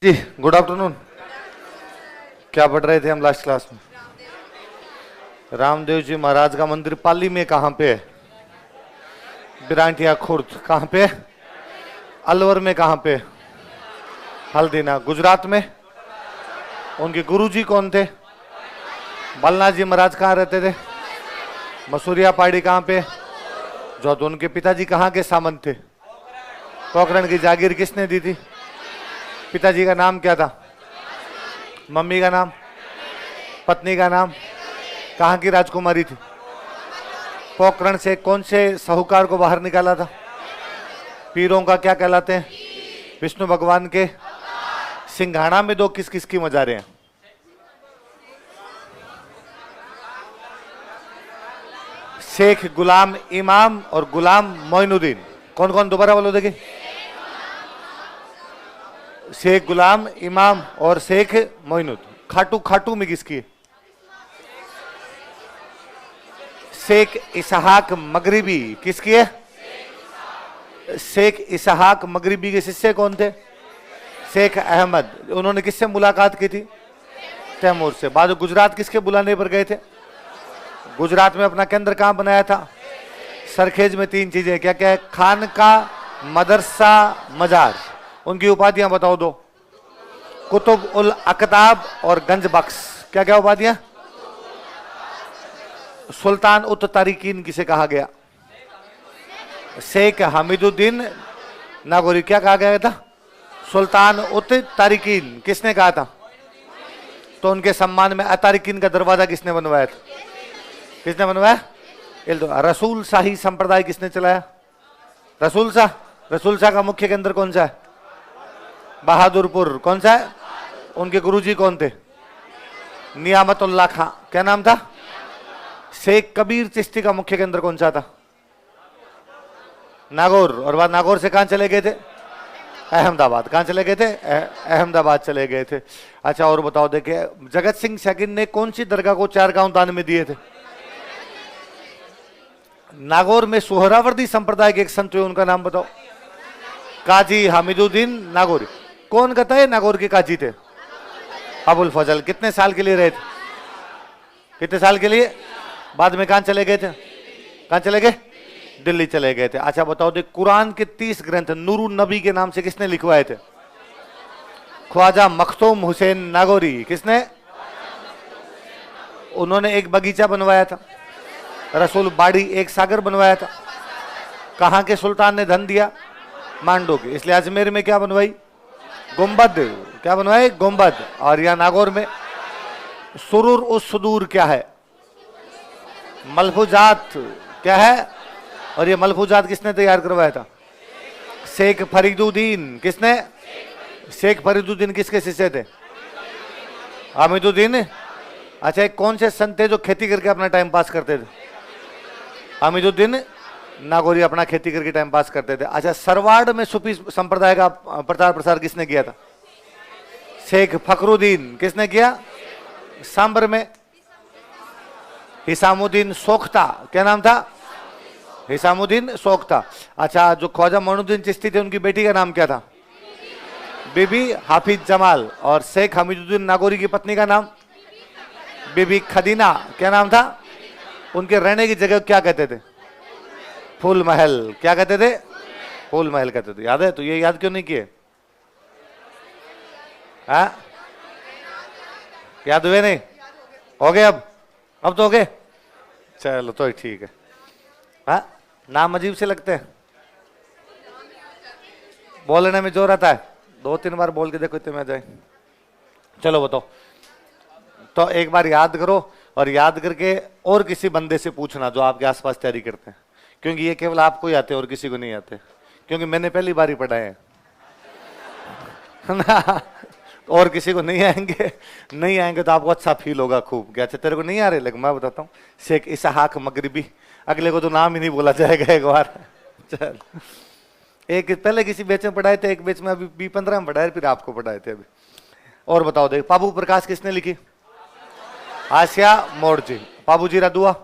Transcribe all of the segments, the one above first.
जी good afternoon. क्या पढ़ रहे थे हम लास्ट क्लास में? रामदेव जी महाराज का मंदिर पाली में कहाँ पे है? बिरांटिया खुर्द। कहाँ पे? अलवर में। कहाँ पे? हल्दीना गुजरात में। उनके गुरुजी कौन थे? बलनाथ जी महाराज कहाँ रहते थे? मसूरिया पहाड़ी। कहाँ पे? जो तो उनके पिताजी कहाँ के सामंत थे? पोखरण की जागीर किसने दी थी? पिताजी का नाम क्या था? मम्मी का नाम? पत्नी का नाम? कहाँ की राजकुमारी थी? पोखरण से कौन से साहूकार को बाहर निकाला था? पीरों का क्या कहलाते हैं? विष्णु भगवान के। सिंघाड़ा में दो किस किस की मजारे हैं? शेख गुलाम इमाम और गुलाम मोइनुद्दीन। कौन कौन? दोबारा बोलो देखिए। शेख गुलाम इमाम और शेख मोइनुद्दीन। खाटू खाटू में किसकी है? शेख इसहाक मगरिबी। किसकी है? शेख इसहाक मगरिबी के शिष्य कौन थे? शेख अहमद। उन्होंने किससे मुलाकात की थी? तैमूर से। बाद गुजरात किसके बुलाने पर गए थे? गुजरात में अपना केंद्र कहां बनाया था? सरखेज में। तीन चीजें क्या क्या है? खानका, मदरसा, मजार। उनकी उपाधियां बताओ दो। कुतुब उल अकताब और गंज बख्श। क्या क्या उपाधियां? सुल्तान उत तारिकीन किसे कहा गया? शेख हमीदुद्दीन नागौरी। क्या कहा गया था? सुल्तान उत तारिकीन। किसने कहा था? तो उनके सम्मान में अतारिकीन का दरवाजा किसने बनवाया था? किसने बनवाया? रसूल शाही संप्रदाय किसने चलाया? रसूल शाह। रसूल शाह का मुख्य केंद्र कौन सा है? बहादुरपुर। कौन सा है? उनके गुरुजी कौन थे? नियामतुल्लाह खां। क्या नाम था? शेख कबीर चिश्ती का मुख्य केंद्र कौन सा था? नागौर। और बाद नागौर से कहां चले गए थे? अहमदाबाद। कहां चले गए थे? अहमदाबाद चले गए थे। अच्छा और बताओ, देखिए जगत सिंह शेगिन ने कौन सी दरगाह को 4 गांव दान में दिए थे? नागौर में सोहरावर्दी संप्रदाय के एक संत हुए, उनका नाम बताओ। काजी हामिदुद्दीन नागौरी। कौन कहता है नागौर के काजी थे? अबुल फजल। कितने साल के लिए रहे थे? कितने साल के लिए? बाद में कहां चले गए थे? कहां चले गए? दिल्ली चले गए थे। अच्छा बताओ, देख कुरान के 30 ग्रंथ नूरुन नबी के नाम से किसने लिखवाए थे? ख्वाजा मखदूम हुसैन नागौरी। किसने? उन्होंने एक बगीचा बनवाया था। रसूल बाड़ी एक सागर बनवाया था। कहां के सुल्तान ने धन दिया? मांडो के। इसलिए अजमेर में क्या बनवाई? गुंबद। क्या बनवाए? गुंबद। और यहां नागौर में सुरूर उस सुदूर क्या है? मलफूजात। क्या है? और ये मलफूजात किसने तैयार करवाया था? शेख फरीदुद्दीन। किसने? शेख फरीदुद्दीन किसके शिष्य थे? हामिदुद्दीन। अच्छा एक कौन से संत थे जो खेती करके अपना टाइम पास करते थे? हामिदुद्दीन नागौरी अपना खेती करके टाइम पास करते थे। अच्छा सरवाड़ में सूफी संप्रदाय का प्रचार प्रसार किसने किया था? शेख फखरुद्दीन। किसने किया? सांबर में हिसामुद्दीन सोख्ता। क्या नाम था? हिसामुद्दीन सोख्ता। अच्छा जो ख्वाजा मोइनुद्दीन चिश्ती थे, उनकी बेटी का नाम क्या था? बीबी हाफिज जमाल। और शेख हमीदुद्दीन नागौरी की पत्नी का नाम? बीबी खदीना। क्या नाम था? उनके रहने की जगह क्या कहते थे? फूल महल। क्या कहते थे? फूल महल कहते थे। याद है? तो ये याद क्यों नहीं किए? हाँ याद हुए नहीं? हो गए अब तो हो गए। चलो तो ठीक है। हाँ नाम अजीब से लगते हैं, बोलने में जोर आता है। 2-3 बार बोल के देखो इतने में जाए। चलो बताओ, तो एक बार याद करो और याद करके और किसी बंदे से पूछना जो आपके आसपास तैयारी करते हैं, क्योंकि ये केवल आपको ही आते हैं और किसी को नहीं आते, क्योंकि मैंने पहली बार ही पढ़ाए हैं ना। और किसी को नहीं आएंगे। नहीं आएंगे तो आपको अच्छा फील होगा खूब। क्या अच्छा तेरे को नहीं आ रहे? लेकिन मैं बताता हूँ, शेख इसहाक मगरिबी। अगले को तो नाम ही नहीं बोला जाएगा एक बार। चल एक पहले किसी बैच में पढ़ाए थे, एक बैच में अभी B15 में पढ़ाए, फिर आपको पढ़ाए थे अभी। और बताओ देख, पाबू प्रकाश किसने लिखी? आसिया मोर्जी। पाबूजीरा दुआ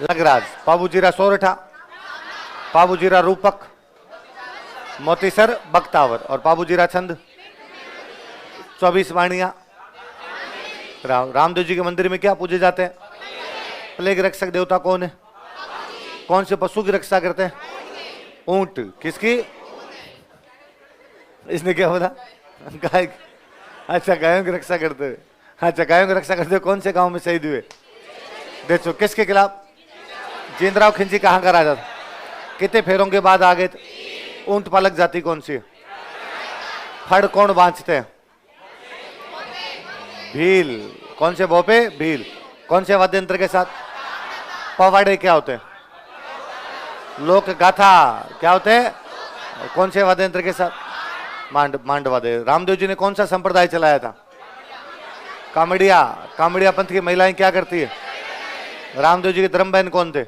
लगराज। पाबूजीरा सोरठा। पाबूजीरा रूपक। मोतीसर बख्तावर। और बाबूजीरा छंद 24 वाणियां। रामदेव जी के मंदिर में क्या पूजे जाते हैं? प्लेग रक्षक देवता कौन है? कौन से पशु की रक्षा करते हैं? ऊंट। किसकी? इसने क्या बोला? गाय। अच्छा, गायों की रक्षा करते हुए। अच्छा, गायों की रक्षा करते हुए कौन से गांव में शहीद हुए? देखो किसके खिलाफ? जिंदराव खिंची कहां का राजा था? कितने फेरों के बाद आ गए थे? ऊंट पालक जाति कौन सी है? फड़ कौन बांचते हैं? भील। कौन से भोपे? भील। कौन से वाद्य यंत्र के साथ? पवाड़े क्या होते हैं? लोक गाथा क्या होते हैं? कौन से वाद्य यंत्र के साथ? मांडवादे। रामदेव जी ने कौन सा संप्रदाय चलाया था? कामड़िया। कामड़िया पंथ की महिलाएं क्या करती है? रामदेव जी के धर्म बहन कौन थे?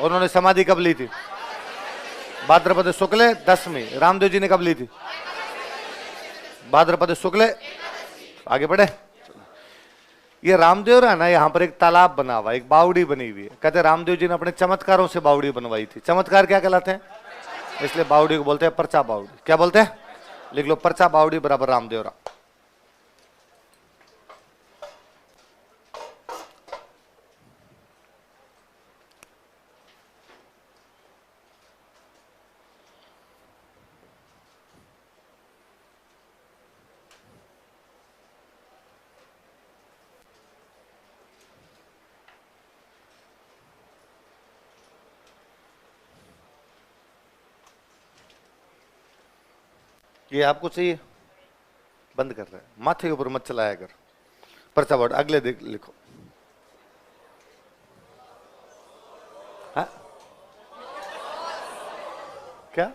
उन्होंने समाधि कब ली थी? भाद्रपद शुक्ल 10वीं। रामदेव जी ने कब ली थी? भाद्रपद शुक्ल। आगे बढ़े। ये रामदेव है ना, यहाँ पर एक तालाब बना हुआ, एक बावड़ी बनी हुई है। कहते रामदेव जी ने अपने चमत्कारों से बावड़ी बनवाई थी। चमत्कार क्या कहलाते हैं? इसलिए बावड़ी को बोलते हैं पर्चा बावड़ी। क्या बोलते हैं? लिख लो, पर्चा बावड़ी बराबर रामदेव राम। ये आपको चाहिए? बंद कर रहे हैं, माथे के ऊपर मत चलाया कर। पर्चा बोर्ड अगले लिखो। हाँ? क्या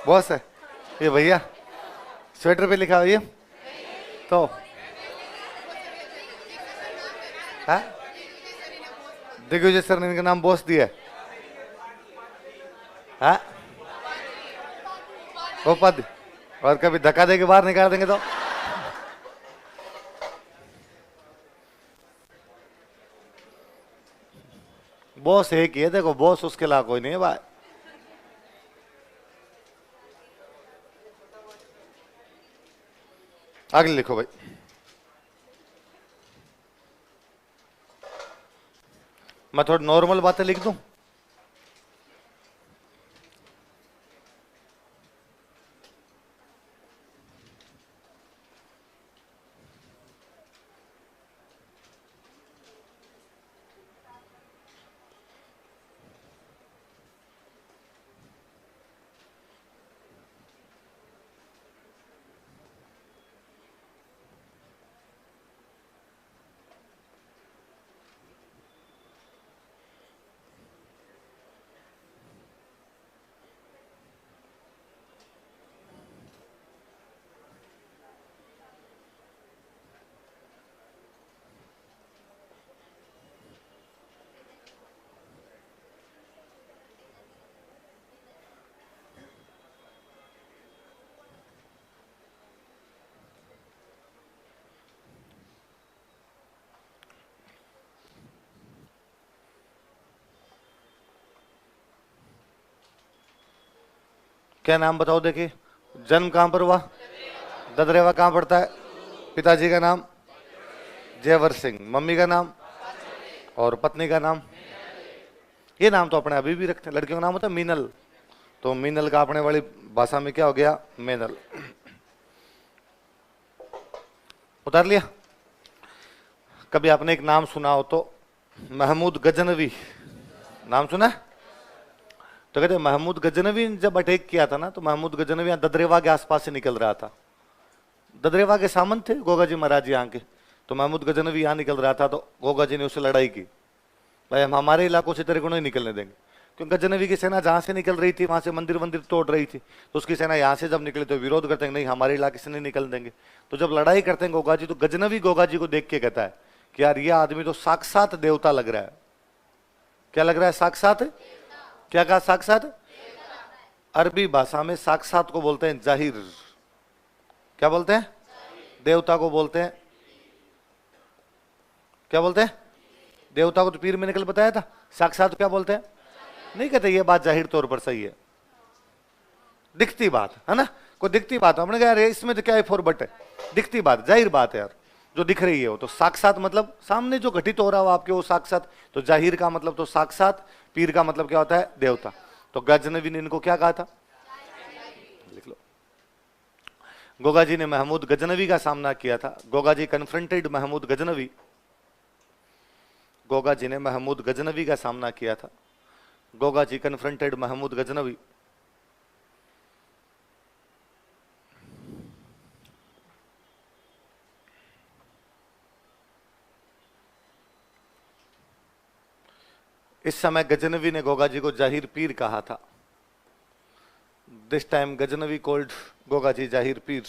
बॉस है ये? भैया स्वेटर पे लिखा हुआ ये तो हाँ? दिग्विजय सर ने इनका नाम बॉस दिया है। हाँ? पद। और कभी धक्का दे के बाहर निकाल देंगे तो बॉस एक ही है। देखो बॉस उसके अलावा कोई नहीं है भाई। आगे लिखो भाई। मैं थोड़ी नॉर्मल बातें लिख दूं। क्या नाम बताओ? देखिए, जन्म कहां पर हुआ? ददरेवा। कहां पड़ता है? पिताजी का नाम जयवर सिंह। मम्मी का नाम और पत्नी का नाम? ये नाम तो अपने अभी भी रखते हैं। लड़कियों का नाम होता है मीनल। तो मीनल का अपने वाली भाषा में क्या हो गया? मेनल। उतार लिया। कभी आपने एक नाम सुना हो तो, महमूद गजनवी। नाम सुना है? तो कहते महमूद गजनवी ने जब अटैक किया था ना, तो महमूद गजनवी यहाँ ददरेवा के आसपास से निकल रहा था। ददरेवा के सामंत थे गोगा जी महाराज यहाँ के। तो महमूद गजनवी यहाँ निकल रहा था, तो गोगा जी ने उससे लड़ाई की, भाई हम हमारे इलाकों से तेरे को नहीं निकलने देंगे। क्योंकि गजनवी की सेना जहां से निकल रही थी वहां से मंदिर वंदिर तोड़ रही थी। तो उसकी सेना यहाँ से जब निकले तो विरोध करते हैं, नहीं हमारे इलाके से नहीं निकल देंगे। तो जब लड़ाई करते हैं गोगा जी, तो गजनवी गोगा जी को देख के कहता है कि यार ये आदमी तो साक्षात देवता लग रहा है। क्या लग रहा है? साक्षात। क्या कहा? साक्षात। अरबी भाषा में साक्षात को बोलते हैं जाहिर। क्या बोलते हैं? देवता को बोलते हैं क्या बोलते हैं? देवता को तो पीर मैंने कल बताया था। साक्षात क्या बोलते हैं? नहीं कहते ये बात जाहिर तौर पर सही है। दिखती बात है ना, कोई दिखती बात हमने कहा अरे इसमें तो क्या है फॉर बट है, दिखती बात, जाहिर बात है यार, जो दिख रही है वो तो साक्षात, मतलब सामने जो घटित हो रहा हो आपके वो साक्षात। तो जाहिर का मतलब तो साक्षात, पीर का मतलब क्या होता है, देवता। तो गजनवी ने इनको क्या कहा था, लिख लो। गोगा जी ने महमूद गजनवी का सामना किया था। गोगा जी कन्फ्रंटेड महमूद गजनवी, गोगा जी ने महमूद गजनवी का सामना किया था। गोगा जी कन्फ्रंटेड महमूद गजनवी। इस समय गजनवी ने गोगा जी को जाहिर पीर कहा था। This time Ghaznavi called Goga ji Jahar Pir.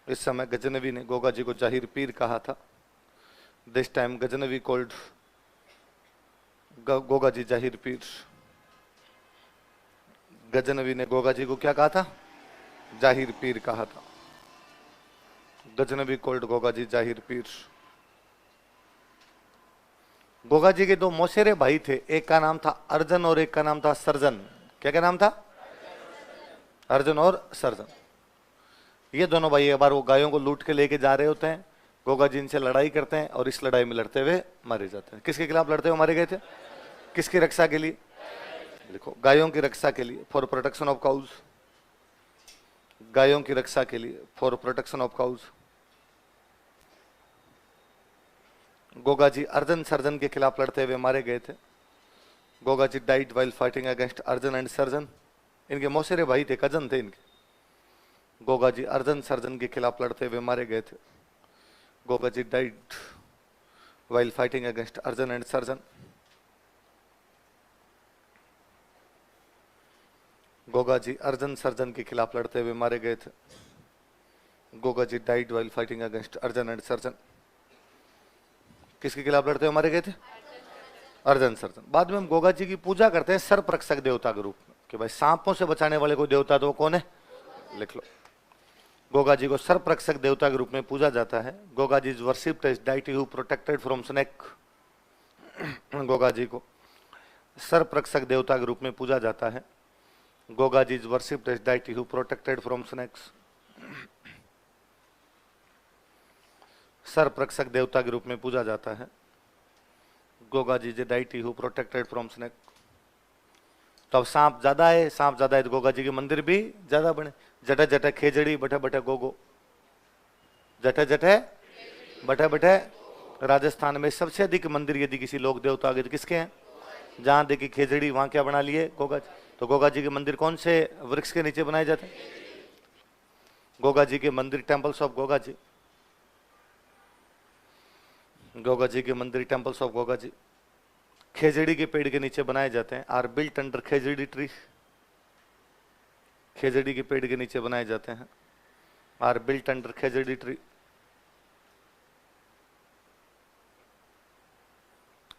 इस समय गजनवी ने गोगा जी को जाहिर पीर कहा था। This time Ghaznavi called Goga ji Jahar Pir. Ghaznavi ने गोगा जी को क्या कहा था, जाहिर पीर कहा था। गजनवी कॉल्ड गोगा जी जाहिर पीर। गोगा जी के दो मौसेरे भाई थे, एक का नाम था अर्जन और एक का नाम था सर्जन। क्या क्या नाम था, अर्जन और सर्जन। ये दोनों भाई एक बार वो गायों को लूट के लेके जा रहे होते हैं, गोगा जी इनसे लड़ाई करते हैं और इस लड़ाई में लड़ते हुए मारे जाते हैं। किसके खिलाफ लड़ते हुए मारे गए थे, किसकी रक्षा के लिए, लिखो गायों की रक्षा के लिए, फॉर प्रोटेक्शन ऑफ काउज। गायों की रक्षा के लिए, for protection of cows. Goga ji Arjan Sarjan के खिलाफ लड़ते हुए मारे गए थे। Goga ji died while fighting against Arjan and Sarjan. इनके मौसेरे भाई थे, कजन थे इनके। गोगा जी अर्जन सर्जन के खिलाफ लड़ते हुए मारे गए थे। Goga ji died while fighting against Arjan and Sarjan. Goga ji Arjan Sarjan के खिलाफ लड़ते हुए मारे गए थे। Goga ji died while fighting against Arjan and Sarjan. किसके खिलाफ लड़ते हुए मारे गए थे, अर्जन सर्जन। बाद में हम गोगा जी की पूजा करते हैं सर्परक्षक देवता के रूप में, कि भाई सांपों से बचाने वाले कोई देवता तो कौन है, लिख लो। गोगा जी को सर्परक्षक देवता के रूप में पूजा जाता है। Goga ji is worshipped as deity who protected from snake. Goga ji को सर्परक्षक देवता के रूप में पूजा जाता है। Goga ji is worshipped as deity who protected from snakes. सर्परक्षक देवता के रूप में पूजा जाता है। Goga ji is deity who protected from snake. तो अब सांप ज्यादा है, सांप ज्यादा है तो गोगा जी के मंदिर भी ज्यादा बने। जटे जटे खेजड़ी बटे बटे गोगो। जटे जटे बटे बटे। राजस्थान में सबसे अधिक मंदिर यदि किसी लोक देवता के तो किसके हैं, जहां देखी खेजड़ी वहां क्या बना लिए, गोगा जी। तो गोगा जी के मंदिर कौन से वृक्ष के नीचे बनाए जाते हैं, गोगा जी के मंदिर टेम्पल्स ऑफ गोगा जी। गोगा जी के मंदिर टेम्पल्स ऑफ गोगा जी खेजड़ी के पेड़ के नीचे बनाए जाते हैं। Are built under khejri tree. खेजड़ी के पेड़ के नीचे बनाए जाते हैं। Are built under khejri tree.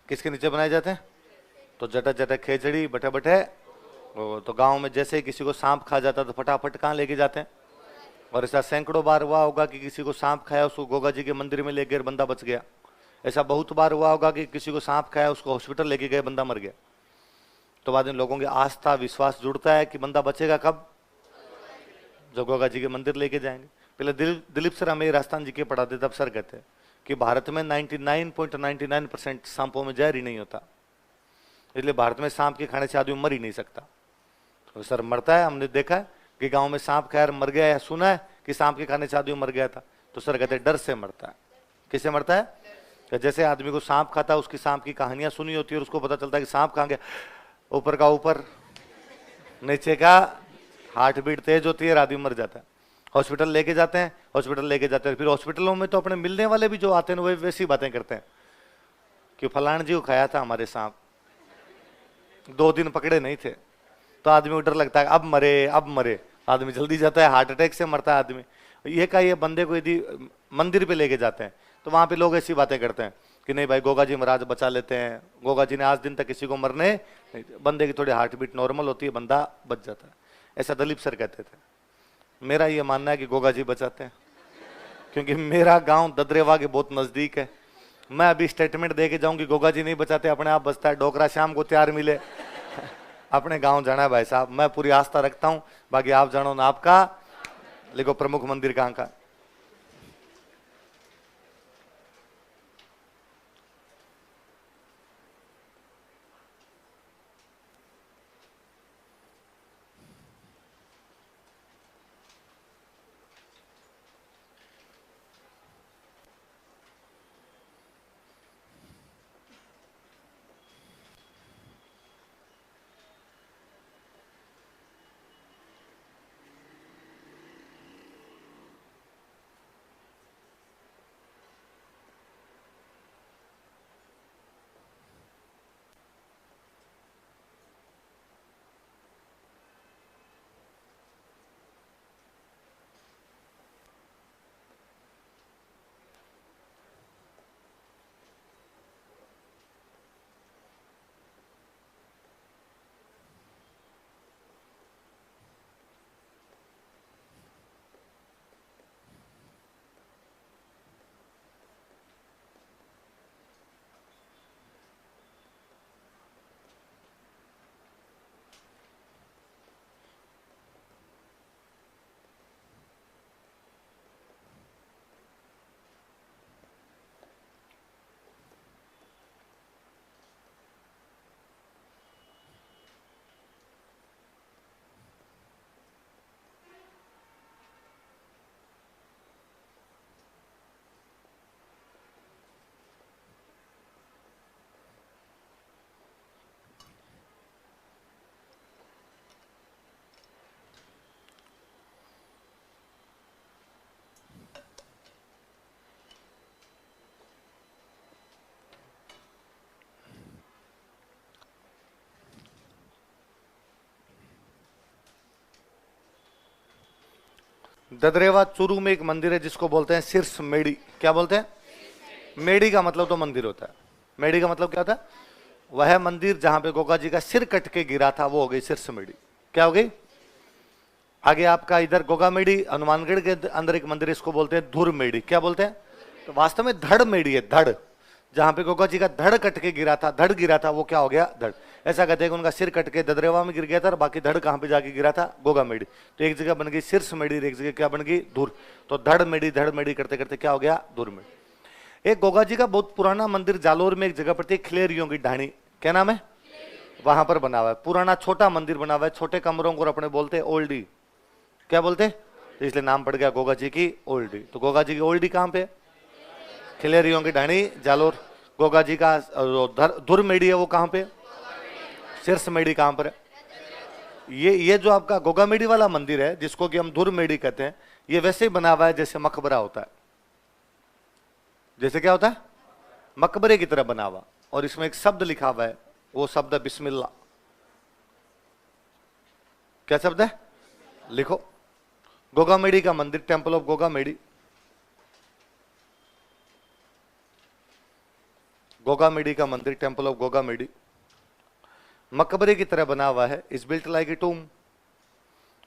किसके नीचे बनाए जाते हैं, तो जटा जटा खेजड़ी बटे बटे। तो गांव में जैसे ही किसी को सांप खा जाता तो फटाफट कहाँ लेके जाते हैं, और ऐसा सैकड़ों बार हुआ होगा कि किसी को सांप खाया उसको गोगा जी के मंदिर में ले गए बंदा बच गया। ऐसा बहुत बार हुआ होगा कि किसी को सांप खाया उसको हॉस्पिटल लेके गए बंदा मर गया। तो बाद में लोगों की आस्था विश्वास जुड़ता है कि बंदा बचेगा कब, जब गोगा जी के मंदिर लेके जाएंगे। पहले दिलीप सर हमें राजस्थान जी के पढ़ाते तब सर कहते हैं कि भारत में 99.99% सांपों में जहर ही नहीं होता, इसलिए भारत में सांप के खाने से आदमी मर ही नहीं सकता। तो सर मरता है, हमने देखा है कि गांव में सांप खाया मर गया, या सुना है कि सांप के खाने से आदमी मर गया था। तो सर कहते हैं डर से मरता है। किससे मरता है, कि जैसे आदमी को सांप खाता है उसकी सांप की कहानियां सुनी होती है और उसको पता चलता है कि सांप कहाँ गया, ऊपर का ऊपर नीचे का हार्ट बीट तेज होती है, आदमी मर जाता है। हॉस्पिटल लेके जाते हैं, हॉस्पिटल लेके जाते हैं, फिर हॉस्पिटलों में तो अपने मिलने वाले भी जो आते हैं वो वैसी बातें करते हैं कि फलान जी को खाया था हमारे सांप, 2 दिन पकड़े नहीं थे। तो आदमी को डर लगता है अब मरे अब मरे, आदमी जल्दी जाता है, हार्ट अटैक से मरता है आदमी। ये का ये बंदे को यदि मंदिर पे लेके जाते हैं तो वहां पे लोग ऐसी बातें करते हैं कि नहीं भाई गोगा जी महाराज बचा लेते हैं, गोगा जी ने आज दिन तक किसी को मरने, बंदे की थोड़ी हार्ट बीट नॉर्मल होती है, बंदा बच जाता है। ऐसा दलीप सर कहते थे। मेरा ये मानना है कि गोगा जी बचाते हैं, क्योंकि मेरा गांव ददरेवा के बहुत नजदीक है। मैं अभी स्टेटमेंट दे के जाऊंगी गोगा जी नहीं बचाते, अपने आप बचता है। डोकरा शाम को तैयार मिले अपने गांव जाना है भाई साहब, मैं पूरी आस्था रखता हूं, बाकी आप जानो ना आपका। लिखो प्रमुख मंदिर कहां का। ददरेवा चूरू में एक मंदिर है जिसको बोलते हैं शीर्ष मेड़ी। क्या बोलते हैं? मेड़ी का मतलब तो मंदिर होता है। मेड़ी का मतलब क्या होता है? वह मंदिर जहां पे गोगा जी का सिर कट के गिरा था, वो हो गई शीर्ष मेड़ी। क्या हो गई? आगे आपका इधर गोगा मेड़ी, हनुमानगढ़ के अंदर एक मंदिर, इसको बोलते हैं धुर मेड़ी। क्या बोलते हैं? तो वास्तव में धड़ मेड़ी है, धड़, जहां पे गोगा जी का धड़ कट के गिरा था, धड़ गिरा था, वो क्या हो गया? धड़। ऐसा कहते हैं कि उनका सिर कट के ददरेवा में गिर गया था और बाकी धड़ कहां पे जाके गिरा था? गोगा मेड़ी। तो एक जगह बन गई शीर्ष मेड़ी, एक जगह क्या बन गई? धुर। तो धड़ मेड़ी करते करते क्या हो गया? धुर मेड़ी। एक गोगा जी का बहुत पुराना मंदिर जालोर में एक जगह पर थी, खिलेरियों की ढाणी। क्या नाम है? वहां पर बना हुआ है, पुराना छोटा मंदिर बना हुआ है, छोटे कमरों को अपने बोलते हैं ओल्डी। क्या बोलते हैं? इसलिए नाम पड़ गया गोगा जी की ओल्डी। तो गोगा जी की ओल्डी कहां पे? खिलेरियों की ढाणी, जालोर। गोगा जी का धुर मेड़ी है, वो कहां पे? शीर्ष मेड़ी कहां पर है? ये जो आपका गोगा मेड़ी वाला मंदिर है, जिसको कि हम धुर मेड़ी कहते हैं, ये वैसे ही बना हुआ है जैसे मकबरा होता है। जैसे क्या होता है? मकबरे की तरह बना हुआ। और इसमें एक शब्द लिखा हुआ है, वो शब्द है बिस्मिल्लाह। क्या शब्द है? लिखो। गोगा मेड़ी का मंदिर, टेंपल ऑफ गोगा मेड़ी। गोगा मेड़ी का मंदिर, टेंपल ऑफ गोगा मेड़ी, मकबरे की तरह बना हुआ है। Is built like a tomb.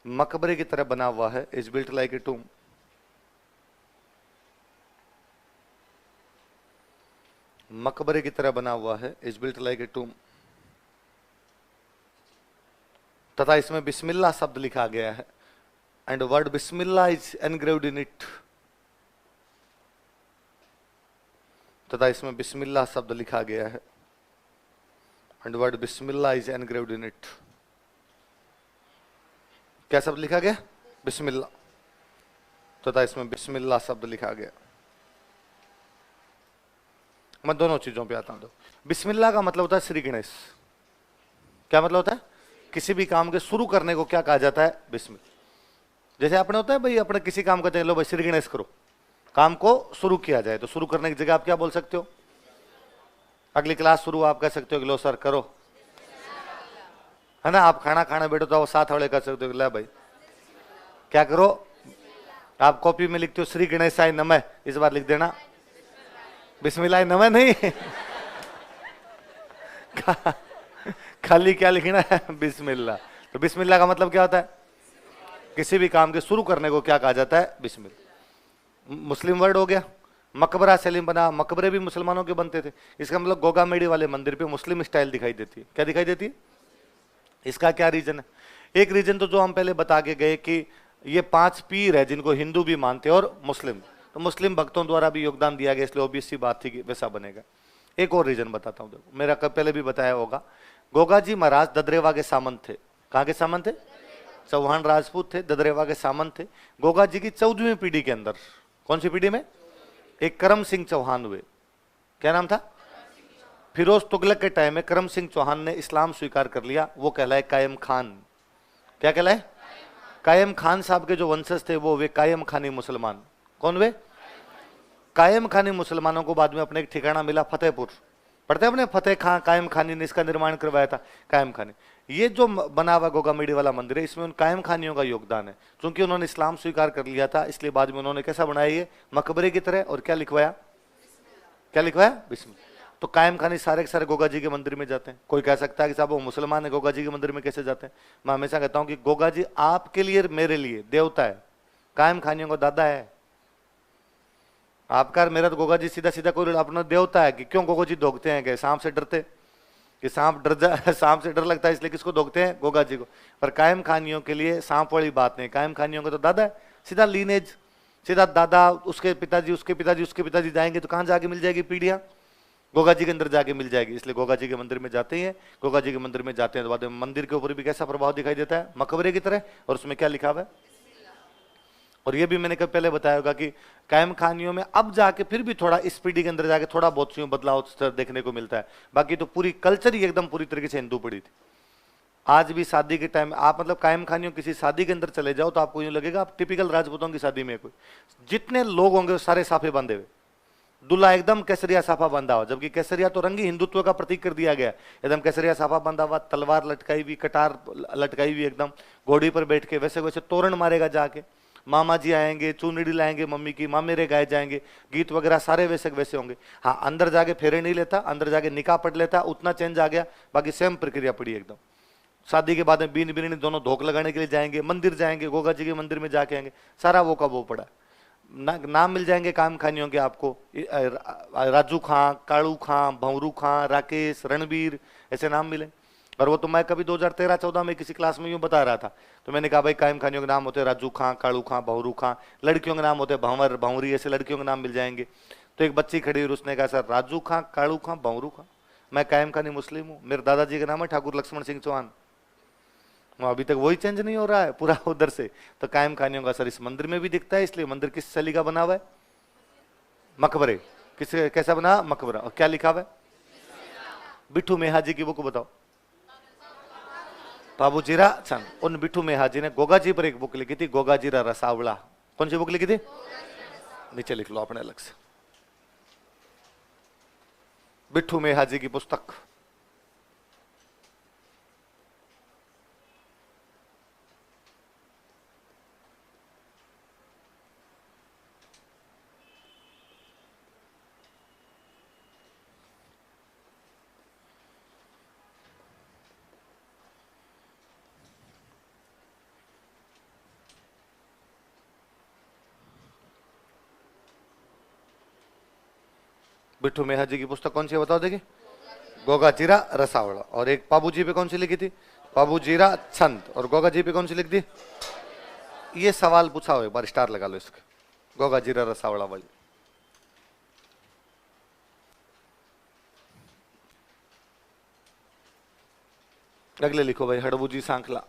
मकबरे की तरह बना हुआ है, is built like a tomb. मकबरे की तरह बना हुआ है, is built like a tomb. तथा इसमें बिस्मिल्लाह शब्द लिखा गया है, and word Bismillah is engraved in it. तथा इसमें बिस्मिल्लाह शब्द लिखा गया है, and word Bismillah is engraved in it. क्या शब्द लिखा गया? बिस्मिल्लाह। तथा इसमें बिस्मिल्लाह शब्द लिखा गया। मैं दोनों चीजों पे आता हूं। बिस्मिल्लाह का मतलब होता है श्री गणेश। क्या मतलब होता है? किसी भी काम के शुरू करने को क्या कहा जाता है? बिस्मिल्लाह। जैसे आपने होता है भाई, अपने किसी काम करते हैं, लो भाई श्री गणेश करो, काम को शुरू किया जाए, तो शुरू करने की जगह आप क्या बोल सकते हो? अगली क्लास शुरू आप कह सकते हो कि लो सर करो, है ना। आप खाना खाने बैठो तो साथ वाले कह सकते हो कि ले भाई क्या करो। आप कॉपी में लिखते हो श्री गणेशाय नमः, इस बार लिख देना बिस्मिल्लाह नमः नहीं खाली क्या लिखना है? बिस्मिल्लाह। तो बिस्मिल्लाह का मतलब क्या होता है? किसी भी काम के शुरू करने को क्या कहा जाता है? बिस्मिल्लाह। मुस्लिम वर्ड हो गया। मकबरा सलीम बना, मकबरे भी मुसलमानों के बनते थे। इसका मतलब गोगा मेड़ी वाले मंदिर पे मुस्लिम स्टाइल दिखाई देती है। क्या दिखाई देती है? इसका क्या रीजन है? एक रीजन तो जो हम पहले बता के गए कि ये 5 पीर है जिनको हिंदू भी मानते हैं और मुस्लिम, तो मुस्लिम भक्तों द्वारा भी योगदान दिया गया, इसलिए ऑब्वियस सी बात थी कि वैसा बनेगा। एक और रीजन बताता हूँ, देखो मेरा कब पहले भी बताया होगा, गोगा जी महाराज ददरेवा के सामंत थे। कहाँ के सामंत थे? चौहान राजपूत थे, ददरेवा के सामंत थे। गोगा जी की 14वीं पीढ़ी के अंदर, कौन सी पीढ़ी में? एक करम सिंह चौहान हुए। क्या नाम था? फिरोज तुगलक के टाइम में करम सिंह चौहान ने इस्लाम स्वीकार कर लिया, वो कहलाए कायम खान। क्या कहलाए? कायम खान साहब के जो वंशज थे वो वे कायम खानी मुसलमान। कौन वे? कायम खानी मुसलमानों को बाद में अपने एक ठिकाना मिला फतेहपुर, पढ़ते अपने फतेह खान कायम खानी ने इसका निर्माण करवाया था, कायम खानी। ये जो बना हुआ गोगा मेडी वाला मंदिर है, इसमें उन कायम खानियों का योगदान है। क्योंकि उन्होंने इस्लाम स्वीकार कर लिया था, इसलिए बाद में उन्होंने कैसा बनाया ये मकबरे की तरह, और क्या लिखवाया? क्या लिखवाया? बिस्मिल्लाह। तो कायम खानी सारे के सारे गोगा जी के मंदिर में जाते हैं। कोई कह सकता है कि साहब वो मुसलमान है, गोगा जी के मंदिर में कैसे जाते हैं? मैं हमेशा कहता हूं कि गोगा जी आपके लिए मेरे लिए देवता है, कायम खानियों का दादा है। आपका मेरा तो गोगा जी सीधा सीधा कोई अपना देवता है कि क्यों गोगा जी दोगते हैं? कि सांप से डरते, कि सांप डर जा सांप से डर लगता है इसलिए किसको दोगते हैं? गोगा जी को। पर कायम खानियों के लिए सांप वाली बात नहीं, कायम खानियों का तो दादा है, सीधा लीनेज, सीधा दादा, उसके पिताजी, उसके पिताजी, उसके पिताजी जाएंगे तो कहां जाके मिल जाएगी पीढ़ियां? गोगा जी के अंदर जाके मिल जाएगी। इसलिए गोगा जी के मंदिर में जाते हैं, गोगा जी के मंदिर में जाते हैं तो बाद में मंदिर के ऊपर भी कैसा प्रभाव दिखाई देता है? मकबरे की तरह। और उसमें क्या लिखा हुआ है? और ये भी मैंने कब पहले बताया होगा कि कायम खानियों में अब जाके फिर भी थोड़ा इस पीढ़ी के अंदर जाके थोड़ा बहुत सी बदलाव देखने को मिलता है। बाकी तो पूरी कल्चर ही एकदम पूरी तरीके से हिंदू पड़ी थी। आज भी शादी के टाइम आप मतलब कायम खानियों किसी शादी के अंदर चले जाओ तो आपको यूं लगेगा आप टिपिकल राजपूतों की शादी में, कोई जितने लोग होंगे सारे साफे बांधे हुए, दूल्हा एकदम केसरिया साफा बांधा हुआ, जबकि केसरिया तो रंग ही हिंदुत्व का प्रतीक कर दिया गया। एकदम केसरिया साफा बांधा हुआ, तलवार लटकाई हुई, कटार लटकाई हुई, एकदम घोड़ी पर बैठ के वैसे वैसे तोरण मारेगा जाके, मामा जी आएंगे, चुनरी लाएंगे मम्मी की, मामेरे गाए जाएंगे, गीत वगैरह सारे वैसे वैसे होंगे। हाँ, अंदर जाके फेरे नहीं लेता, अंदर जाके निकाह पढ़ लेता, उतना चेंज आ गया, बाकी सेम प्रक्रिया पड़ी एकदम। शादी के बाद में बीन बीनी दोनों धोख लगाने के लिए जाएंगे, मंदिर जाएंगे, गोगा जी के मंदिर में जाके आएंगे, सारा वो का वो पड़ा। नाम मिल जाएंगे काम खानियों के आपको, राजू खां, कालू खां, भंवरू खां, राकेश, रणबीर, ऐसे नाम मिले। और वो तो मैं कभी 2013-14 में किसी क्लास में यूं बता रहा था, तो मैंने कहा भाई कायम खानियों के नाम होते हैं राजू खां, कालू खां, भंवरू खां, लड़कियों के नाम होते हैं भंवर, भंवरी, ऐसे लड़कियों के नाम मिल जाएंगे। तो एक बच्ची खड़ी हुई, उसने कहा सर राजू खां, कालू खां, भंवरू खां, मैं कायम खानी मुस्लिम हूँ, मेरे दादाजी का नाम है ठाकुर लक्ष्मण सिंह चौहान। अभी तक वही चेंज नहीं हो रहा है पूरा उधर से। तो कायम खानियों का असर इस मंदिर में भी दिखता है। इसलिए मंदिर किस शैली का बना हुआ है? मकबरे। किस कैसा बना? मकबरा। और क्या लिखा हुआ है? बिट्ठू मेहा जी की बुक बताओ, पाबूजीरा चंद। उन बिट्ठू मेहा जी ने गोगा जी पर एक बुक लिखी थी, गोगा जीरा रसावला। कौन सी बुक लिखी थी? नीचे लिख लो अपने अलग से, बिट्ठू मेहा जी की पुस्तक। बिट्ठू मेहा जी की पुस्तक कौन सी है बताओ देखिए? गोगा जीरा रसावला। और एक पाबू जी पे कौन सी लिखी थी? पाबू जीरा छंद। और गोगा जी पे कौन सी लिख दी? ये सवाल पूछा हो एक बार, स्टार लगा लो इसके, गोगा जीरा रसावला वाली। अगले लिखो भाई हड़बूजी सांखला।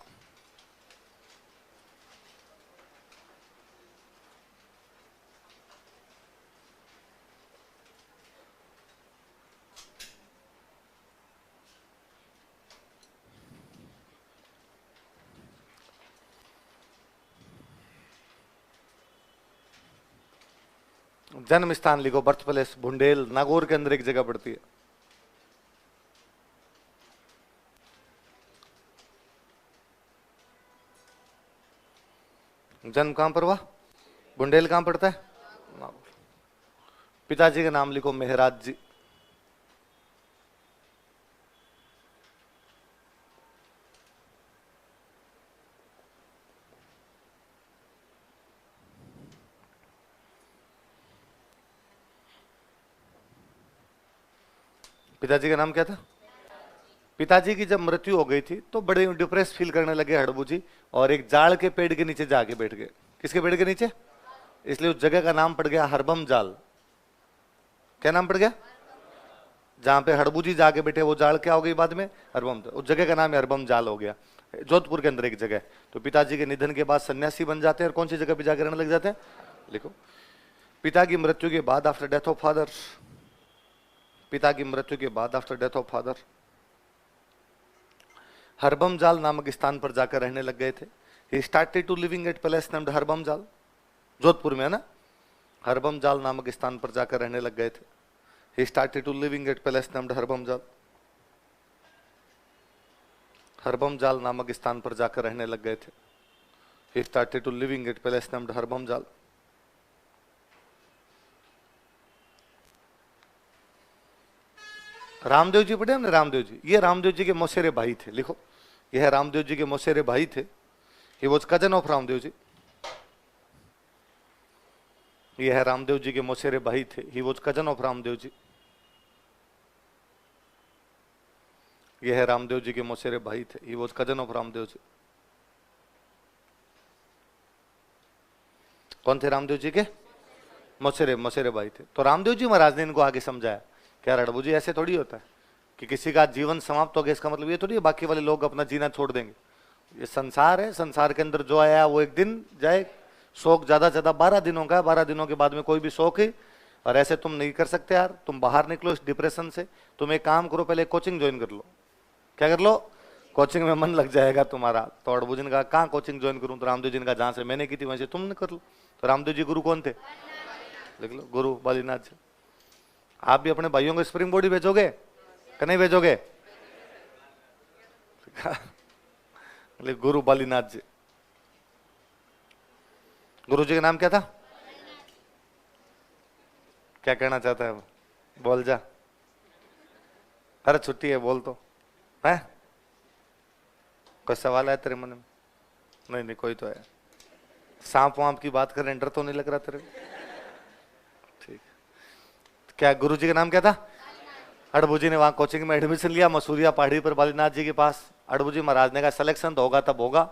जन्म स्थान लिखो, बर्थ प्लेस भुंडेल, नागौर के अंदर एक जगह पड़ती है। जन्म कहां पर हुआ? बुंडेल कहां पड़ता है? पिताजी का नाम लिखो मेहराज जी। पिताजी का नाम क्या था? पिताजी की जब मृत्यु हो गई थी तो बड़े डिप्रेस फील करने लगे हड़बू जी, और एक जाड़ के पेड़ के नीचे जाके बैठ गए। किसके पेड़ के नीचे? इसलिए उस जगह का नाम पड़ गया हरबम जाल। क्या नाम पड़ गया? जहां पे हड़बू जी जाके बैठे वो जाड़ क्या हो गई बाद में? हरबम। उस जगह का नाम हरबम जाल हो गया, जोधपुर के अंदर एक जगह। तो पिताजी के निधन के बाद सन्यासी बन जाते हैं और कौन सी जगह पे जाकर रहने लग जाते हैं? लिखो, पिता की मृत्यु के बाद आफ्टर डेथ ऑफ फादर, पिता की मृत्यु के बाद after death of father Harbam Jal नामक स्थान पर जाकर रहने लग गए थे। He started to living at palace named Harbam Jal, Jodhpur में है ना। हरबम जाल नामक स्थान पर जाकर रहने लग गए थे। He started to living at palace named Harbam Jal, Harbam Jal नामक स्थान पर जाकर रहने लग गए थे। He started to living at palace named Harbam Jal. Ramdev जी पढ़े हमने? रामदेव जी, ये रामदेव जी के मौसेरे भाई थे। लिखो, यह है रामदेव जी के मौसेरे भाई थे। He was cousin of Ramdev ji. यह है रामदेव जी के मौसेरे भाई थे। He was cousin of Ramdev ji. यह है रामदेव जी के मौसेरे भाई थे। He was cousin of Ramdev ji. कौन थे रामदेव जी के? मौसेरे भाई थे। तो रामदेव जी महाराज ने इनको आगे समझाया, क्या हड़बू जी ऐसे थोड़ी होता है कि किसी का जीवन समाप्त हो गया, इसका मतलब ये थोड़ी है बाकी वाले लोग अपना जीना छोड़ देंगे। ये संसार है, संसार के अंदर जो आया वो एक दिन जाए। शोक ज्यादा से ज्यादा 12 दिनों का है, 12 दिनों के बाद में कोई भी शोक है। और ऐसे तुम नहीं कर सकते यार, तुम बाहर निकलो इस डिप्रेशन से। तुम एक काम करो, पहले कोचिंग ज्वाइन कर लो। क्या कर लो? कोचिंग में मन लग जाएगा तुम्हारा। तो हड़बू जी ने कहा कहाँ कोचिंग ज्वाइन करूं? तो रामदेव जी ने कहा जहां से मैंने की थी वहीं से तुमने कर लो। तो रामदेव जी गुरु कौन थे? लिख लो, गुरु बालीनाथ जी। आप भी अपने भाइयों को स्प्रिंग बोर्ड भेजोगे कि नहीं भेजोगे? गुरु बालीनाथ जी। गुरु जी का नाम क्या था? क्या कहना चाहता है वो? बोल जा। अरे छुट्टी है, बोल तो है। कोई सवाल है तेरे मन में? नहीं नहीं, कोई तो है। सांप वाप की बात कर रहे, डर तो नहीं लग रहा तेरे? ठीक। क्या गुरु जी का नाम क्या था? हड़बू जी ने वहां कोचिंग में एडमिशन लिया, मसूरिया पहाड़ी पर बालीनाथ जी के पास। हड़बू जी महाराज ने कहा सिलेक्शन तो होगा तब होगा।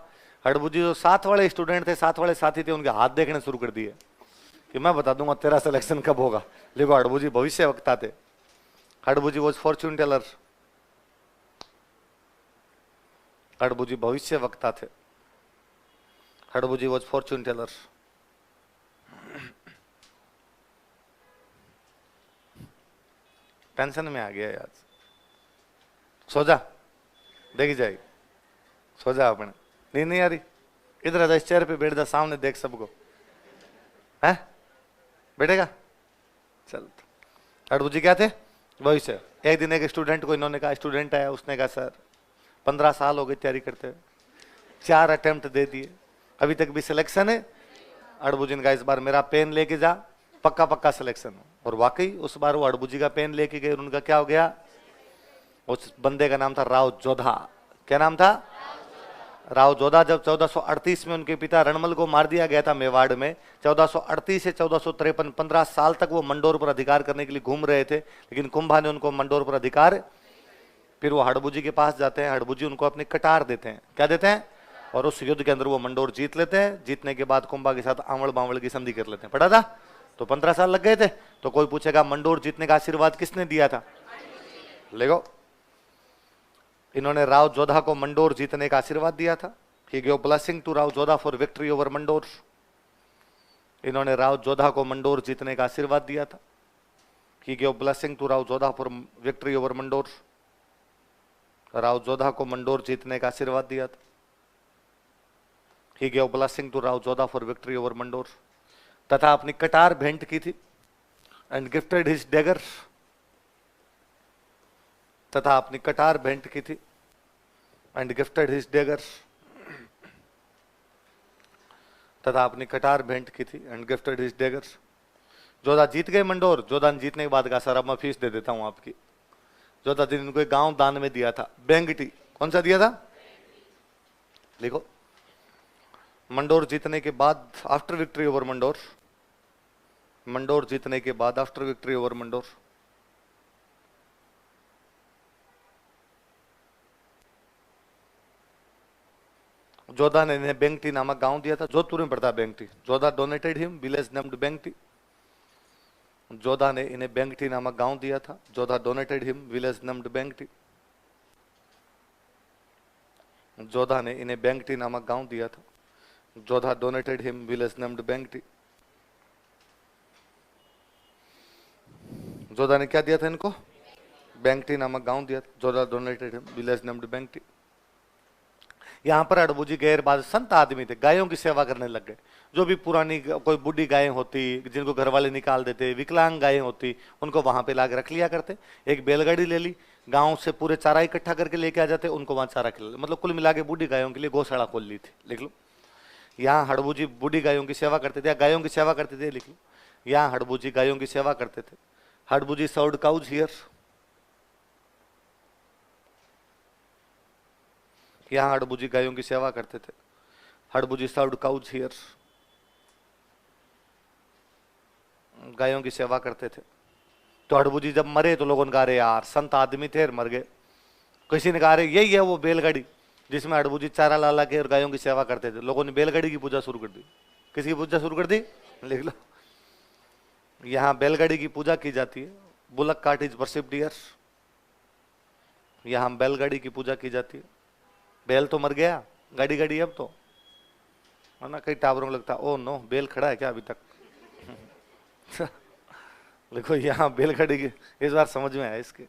हड़बू जी जो साथ वाले स्टूडेंट थे, साथ वाले साथी थे, उनके हाथ देखने शुरू कर दिए कि मैं बता दूंगा तेरा सिलेक्शन कब होगा। देखो, हड़बू जी भविष्य वक्ता थे। हड़बू जी वॉज फॉर्च्यून टेलर। हड़बू जी भविष्य वक्ता थे। हड़बू जी वॉज फॉर्च्यून टेलर। टेंशन में आ गया यार। सो जा, देखी जाएगी। सो जा, अपने नींद नहीं आ रही? इधर आ जा, इस चेयर पे बैठ जा, सामने देख सबको। है बैठेगा? चल। हड़बू जी क्या थे? भविष्य। एक दिन एक स्टूडेंट को इन्होंने कहा, स्टूडेंट आया, उसने कहा सर 15 साल हो गए तैयारी करते हुए, 4 अटेम्प्ट दे दिए, अभी तक भी सिलेक्शन है। हड़बू जी ने कहा इस बार मेरा पेन लेके जा, पक्का पक्का सिलेक्शन हो। और वाकई उस बार वो हड़बू जी का पेन लेके गए, उनका क्या हो गया? उस बंदे का नाम था राव जोधा। क्या नाम था? राव जोधा। जब 1438 में उनके पिता रणमल को मार दिया गया था मेवाड़ में, 1438 से 1453, 15 साल तक वो मंडोर पर अधिकार करने के लिए घूम रहे थे, लेकिन कुंभा ने उनको मंडोर पर अधिकार। फिर वो हड़बू जी के पास जाते हैं, हड़बू जी उनको अपनी कटार देते हैं। क्या देते हैं? और उस युद्ध के अंदर वो मंडोर जीत लेते हैं। जीतने के बाद कुंभा के साथ आंवड़ बावड़ की संधि कर लेते हैं। पढ़ा था? तो 15 साल लग गए थे। तो कोई पूछेगा मंडोर जीतने का आशीर्वाद किसने दिया था? देखो, इन्होंने राव जोधा को मंडोर जीतने का आशीर्वाद दिया था। He give blessing to Rao Jodha for victory over Mandore. इन्होंने राव जोधा को मंडोर जीतने का आशीर्वाद दिया था। He give blessing to Rao Jodha for victory over Mandore. Rao Jodha को मंडोर जीतने का आशीर्वाद दिया था। He give blessing to Rao Jodha for victory over Mandore. तथा अपनी कटार भेंट की थी एंड गिफ्टेड हिज डैगर। तथा अपनी कटार भेंट की थी एंड गिफ्टेड हिज डैगर। तथा अपनी कटार भेंट की थी and gifted his dagger. Jodha जीत गए मंडोर। जोधा ने जीतने के बाद कहा सर अब मैं फीस दे देता हूं आपकी। जोधा ने इनको एक गांव दान में दिया था, बेंगटी। कौन सा दिया था? लिखो, मंडोर जीतने के बाद after victory over Mandore. Mandore जीतने के बाद after victory over Mandore. Jodha ने इन्हें बेंगटी नामक गांव दिया था। जोधपुर में पड़ता है Bengti. Jodha donated him village named Bengti. Jodha ने इन्हें बेंगटी नामक गांव दिया था। Jodha donated him village named Bengti. Jodha ने इन्हें बेंगटी नामक गांव दिया था। Jodha donated him village named Bengti. Jodha ने क्या दिया था इनको? बेंगटी नामक गांव दिया था। Jodha donated him village named Bengti. यहां पर अड़बू जी गैरबाज संत आदमी थे, गायों की सेवा करने लग गए। जो भी पुरानी कोई बुढ़ी गायें होती जिनको घर वाले निकाल देते, विकलांग गायें होती, उनको वहां पे लाके रख लिया करते। एक बैलगाड़ी ले ली, गांव से पूरे चारा इकट्ठा करके लेके आ जाते, उनको वहां चारा खिला, मतलब कुल मिला के बुढ़ी गायों के लिए गौशाला खोल ली थी। लिख लो, यहाँ हड़बू जी बुढ़ी गायों की सेवा करते थे, गायों की सेवा करते थे। लिख लो, यहाँ हड़बू जी गायों की सेवा करते थे। हड़बू जी सर्व्ड काउज हियर। यहाँ हड़बू जी गायों की सेवा करते थे। हड़बू जी सर्व्ड काउज हियर। गायों की सेवा करते थे। तो हड़बू जी जब मरे तो लोगों ने कहा, अरे यार संत आदमी थे मर गए। किसी ने कहा, अरे यही है वो बैलगाड़ी जिसमें हड़बू जी चारा ला ला के और गायों की सेवा करते थे। लोगों ने बैलगाड़ी की पूजा शुरू कर दी। किसकी पूजा शुरू कर दी? लिख लो, यहाँ बैलगाड़ी की पूजा की जाती है। Bullock cart is worshipped here. यहाँ बैलगाड़ी की पूजा की जाती है। बैल तो मर गया, गाड़ी गाड़ी अब तो है ना। कई टावरों को लगता, ओ नो बैल खड़ा है क्या अभी तक? देखो यहाँ बैलगाड़ी की इस बार समझ में आया इसके।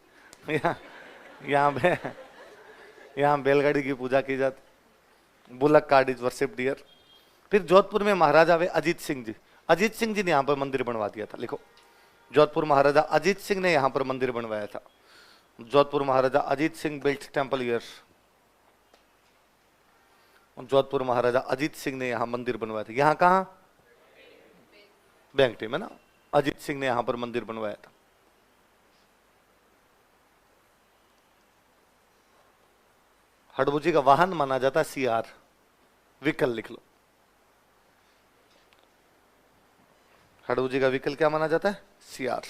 यहाँ बैलगाड़ी की पूजा की जाती। Bullock cart is worshipped here. फिर जोधपुर में महाराजा वे अजीत सिंह जी। अजीत सिंह जी ने यहाँ पर मंदिर बनवा दिया था। लिखो, जोधपुर महाराजा अजीत सिंह ने यहाँ पर मंदिर बनवाया था। Jodhpur Maharaja Ajit Singh built temple here. Jodhpur Maharaja Ajit Singh ने यहाँ मंदिर बनवाया था। यहाँ कहाँ? बेंगटी में ना। अजीत सिंह ने यहाँ पर मंदिर बनवाया था। हड़बू जी का वाहन माना जाता है सियार। विकल लिख लो, हड़बू जी का विकल क्या माना जाता है? सियार।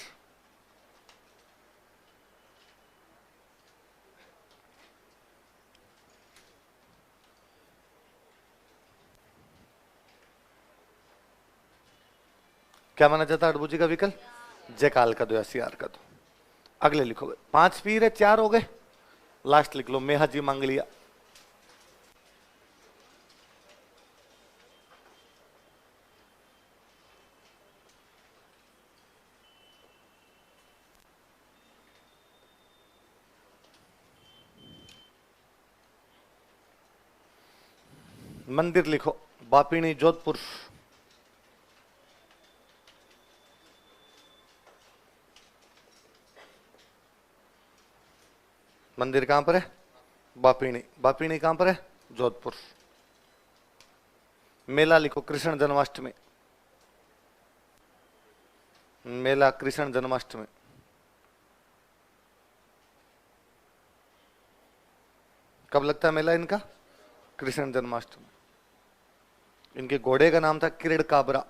क्या माना जाता है हड़बू जी का विकल? जयकाल का दो या सियार का दो। अगले लिखोगे, 5 पीर है, 4 हो गए। लास्ट लिख लो, मेहा जी मांग लिया। मंदिर लिखो, बापिणी जोधपुर। मंदिर कहां पर है? बापिणी। बापिणी कहां पर है? जोधपुर। मेला लिखो, कृष्ण जन्माष्टमी। मेला कृष्ण जन्माष्टमी। कब लगता है मेला इनका? कृष्ण जन्माष्टमी। इनके घोड़े का नाम था किरण काबरा।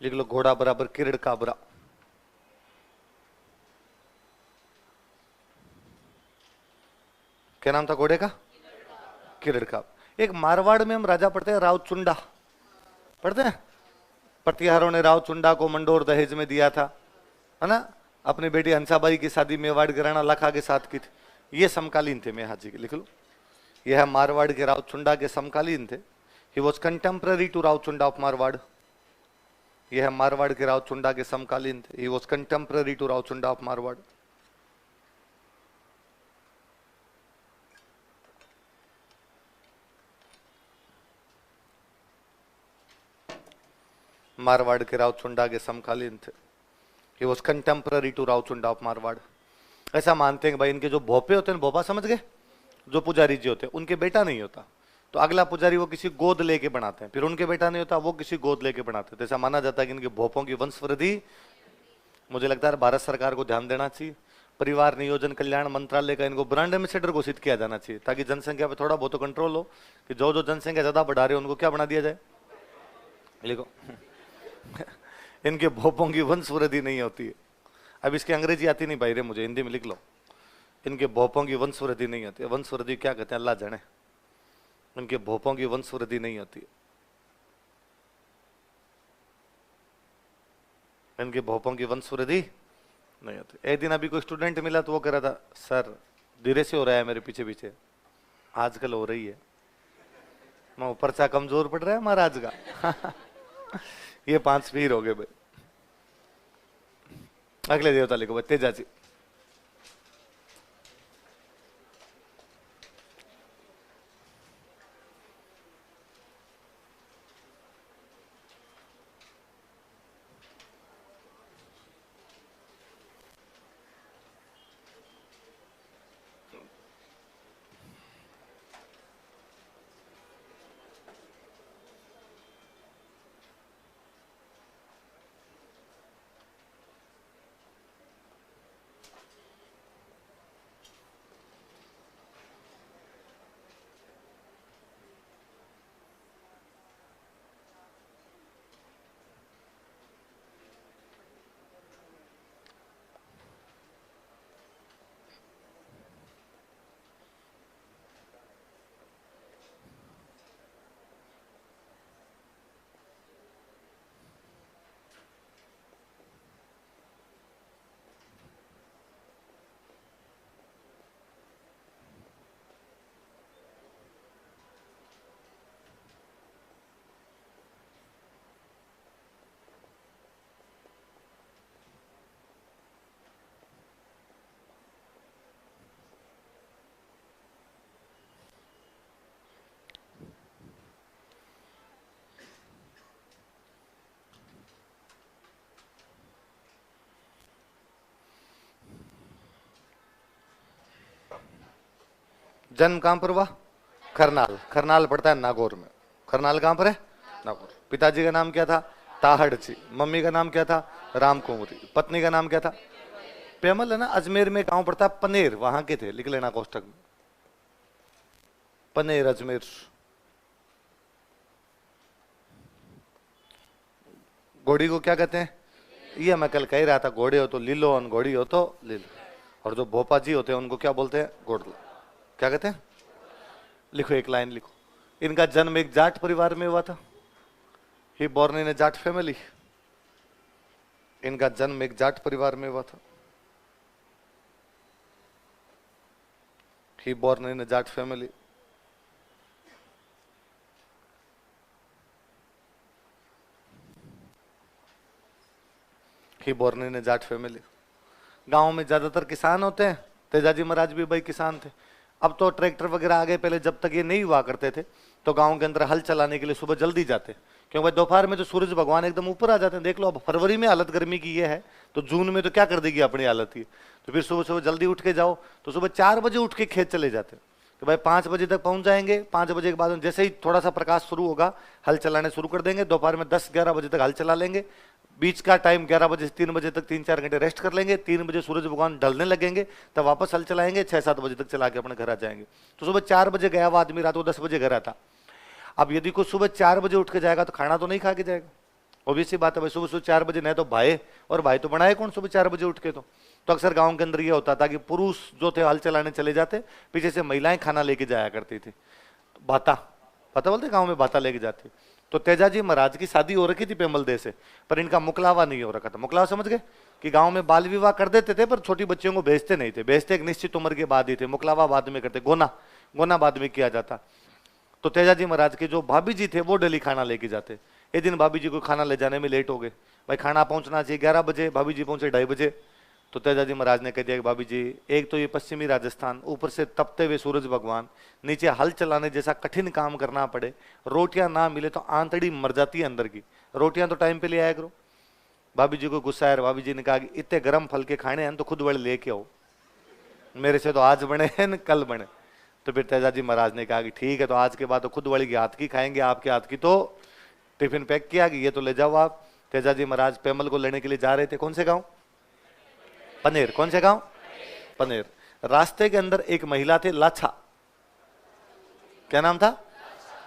लिख लो, घोड़ा बराबर किरण काबरा। क्या नाम था घोड़े का? किरण काबरा। एक मारवाड़ में हम राजा पढ़ते हैं रावचुंडा, पढ़ते हैं। प्रतिहारों ने रावचुंडा को मंडोर दहेज में दिया था, है ना। अपनी बेटी हंसाबाई की शादी मेवाड़ घराना लखा के साथ की थी। ये समकालीन थे मेहा जी के। लिख लो, यह मारवाड़ के रावचुंडा के समकालीन थे। He was contemporary to Rao Chunda of Marwar. यह मारवाड़ के रावचुंडा के समकालीन थे। He was contemporary to Rao Chunda of Marwar. Marwar के रावचुंडा के समकालीन थे। He was contemporary to Rao Chunda of Marwar. ऐसा मानते हैं कि भाई इनके जो भोपे होते हैं, भोपा समझ गए, जो पुजारी जी होते हैं, उनके बेटा नहीं होता तो अगला पुजारी वो किसी गोद लेके बनाते हैं, फिर उनके बेटा नहीं होता वो किसी गोद लेके बनाते हैं। ऐसा माना जाता है कि इनके भोपों की वंशवृद्धि। मुझे लगता है भारत सरकार को ध्यान देना चाहिए। परिवार नियोजन कल्याण मंत्रालय का इनको ब्रांड एम्बेसडर घोषित किया जाना चाहिए, ताकि जनसंख्या पे थोड़ा बहुत कंट्रोल हो कि जो जो जनसंख्या ज्यादा बढ़ा रहे हो उनको क्या बना दिया जाए। लिखो, इनके भोपों की वंशवृद्धि नहीं होती है। अब इसकी अंग्रेजी आती नहीं भाई रे, मुझे हिंदी में लिख लो। इनके भोपों की वंशवृद्धि नहीं होती है। वंशवृद्धि क्या कहते हैं अल्लाह जाने। इनके भोपों की वंशवृद्धि नहीं होती है। इनके भोपों की वंशवृद्धि नहीं होती। एक दिन अभी कोई स्टूडेंट मिला तो वो कह रहा था, सर धीरे से हो रहा है मेरे पीछे पीछे। आजकल हो रही है। मैं पर्चा कमजोर पड़ रहा है महाराज का। ये 5 पीर हो गए भाई। अगले देवता लिखो भाई, तेजा जी। जन्म कहां पर हुआ? करनाल। करनाल पड़ता है नागौर में। करनाल कहां पर है? नागौर। पिताजी का नाम क्या था? ताहड़ जी। मम्मी का नाम क्या था? राम कुंवरी। पत्नी का नाम क्या था? पेमल। है ना। अजमेर में गांव पड़ता है पनेर, वहां के थे, लिख लेना कोष्टक में। पनेर अजमेर। घोड़ी को क्या कहते हैं? ये मैं कल कह रहा था, घोड़े हो तो लीलो और घोड़ी हो तो लीलो। और जो भोपा जी होते हैं उनको क्या बोलते हैं? घोड़ला। क्या कहते हैं? लिखो, एक लाइन लिखो। इनका जन्म एक जाट परिवार में हुआ था। He born in a Jat family. इनका जन्म एक जाट परिवार में हुआ था। He born in a Jat family. He born in a Jat family. गांव में ज्यादातर किसान होते हैं। तेजाजी महाराज भी भाई किसान थे। अब तो ट्रैक्टर वगैरह आ गए, पहले जब तक ये नहीं हुआ करते थे तो गांव के अंदर हल चलाने के लिए सुबह जल्दी जाते, क्योंकि भाई दोपहर में तो सूरज भगवान एकदम ऊपर आ जाते हैं। देख लो, अब फरवरी में हालत गर्मी की ये है तो जून में तो क्या कर देगी अपनी हालत ये। तो फिर सुबह सुबह जल्दी उठ के जाओ, तो सुबह 4 बजे उठ के खेत चले जाते तो भाई 5 बजे तक पहुंच जाएंगे। 5 बजे के बाद जैसे ही थोड़ा सा प्रकाश शुरू होगा हल चलाने शुरू कर देंगे। दोपहर में 10-11 बजे तक हल चला लेंगे। बीच का टाइम 11 बजे से 3 बजे तक 3-4 घंटे रेस्ट कर लेंगे। 3 बजे सूरज भगवान ढलने लगेंगे तब वापस हल चलाएंगे। 6-7 बजे तक चला के अपने घर आ जाएंगे। तो सुबह 4 बजे गया हुआ आदमी रात को 10 बजे घर आता। अब यदि कोई सुबह 4 बजे उठ के जाएगा तो खाना तो नहीं खा के जाएगा। ऑब्वियस सी बात है भाई, सुबह सुबह 4 बजे नहीं तो भाई, और भाई तो बनाए कौन सुबह 4 बजे उठ के। तो अक्सर गांव के अंदर ये होता था कि पुरुष जो थे हल चलाने चले जाते, पीछे से महिलाएं खाना लेके जाया करती थी। भाता, पता बोलते गांव में भाता लेके जाती। तो तेजाजी महाराज की शादी हो रखी थी पेमल दे से, पर इनका मुकलावा नहीं हो रखा था। मुकलावा समझ गए कि गांव में बाल विवाह कर देते थे पर छोटी बच्चियों को भेजते नहीं थे। भेजते एक निश्चित उम्र के बाद ही थे। मुकलावा बाद में करते, गोना बाद में किया जाता। तो तेजाजी महाराज के जो भाभी जी थे वो डेली खाना लेके जाते। एक दिन भाभी जी को खाना ले जाने में लेट हो गए। भाई खाना पहुंचना चाहिए 11 बजे, भाभी जी पहुंचे 2:30 बजे। तो तेजाजी महाराज ने कह दिया कि भाभी जी, एक तो ये पश्चिमी राजस्थान, ऊपर से तपते हुए सूरज भगवान, नीचे हल चलाने जैसा कठिन काम करना पड़े, रोटियां ना मिले तो आंतड़ी मर जाती है अंदर की। रोटियां तो टाइम पे ले आया करो। भाभी जी को गुस्सा है। भाभी जी ने कहा कि इतने गर्म फल के खाने हैं तो खुद बड़े लेके आओ, मेरे से तो आज बने हैं न कल बने। तो फिर तेजाजी महाराज ने कहा कि ठीक है, तो आज के बाद तो खुद वाली के हाथ की खाएंगे, आपके हाथ की तो टिफिन पैक किया कि ये तो ले जाओ आप। तेजाजी महाराज पेमल को लेने के लिए जा रहे थे। कौन से गांव? पनेर। कौन से गांव? पनेर। रास्ते के अंदर एक महिला थे, लाछा। क्या नाम था?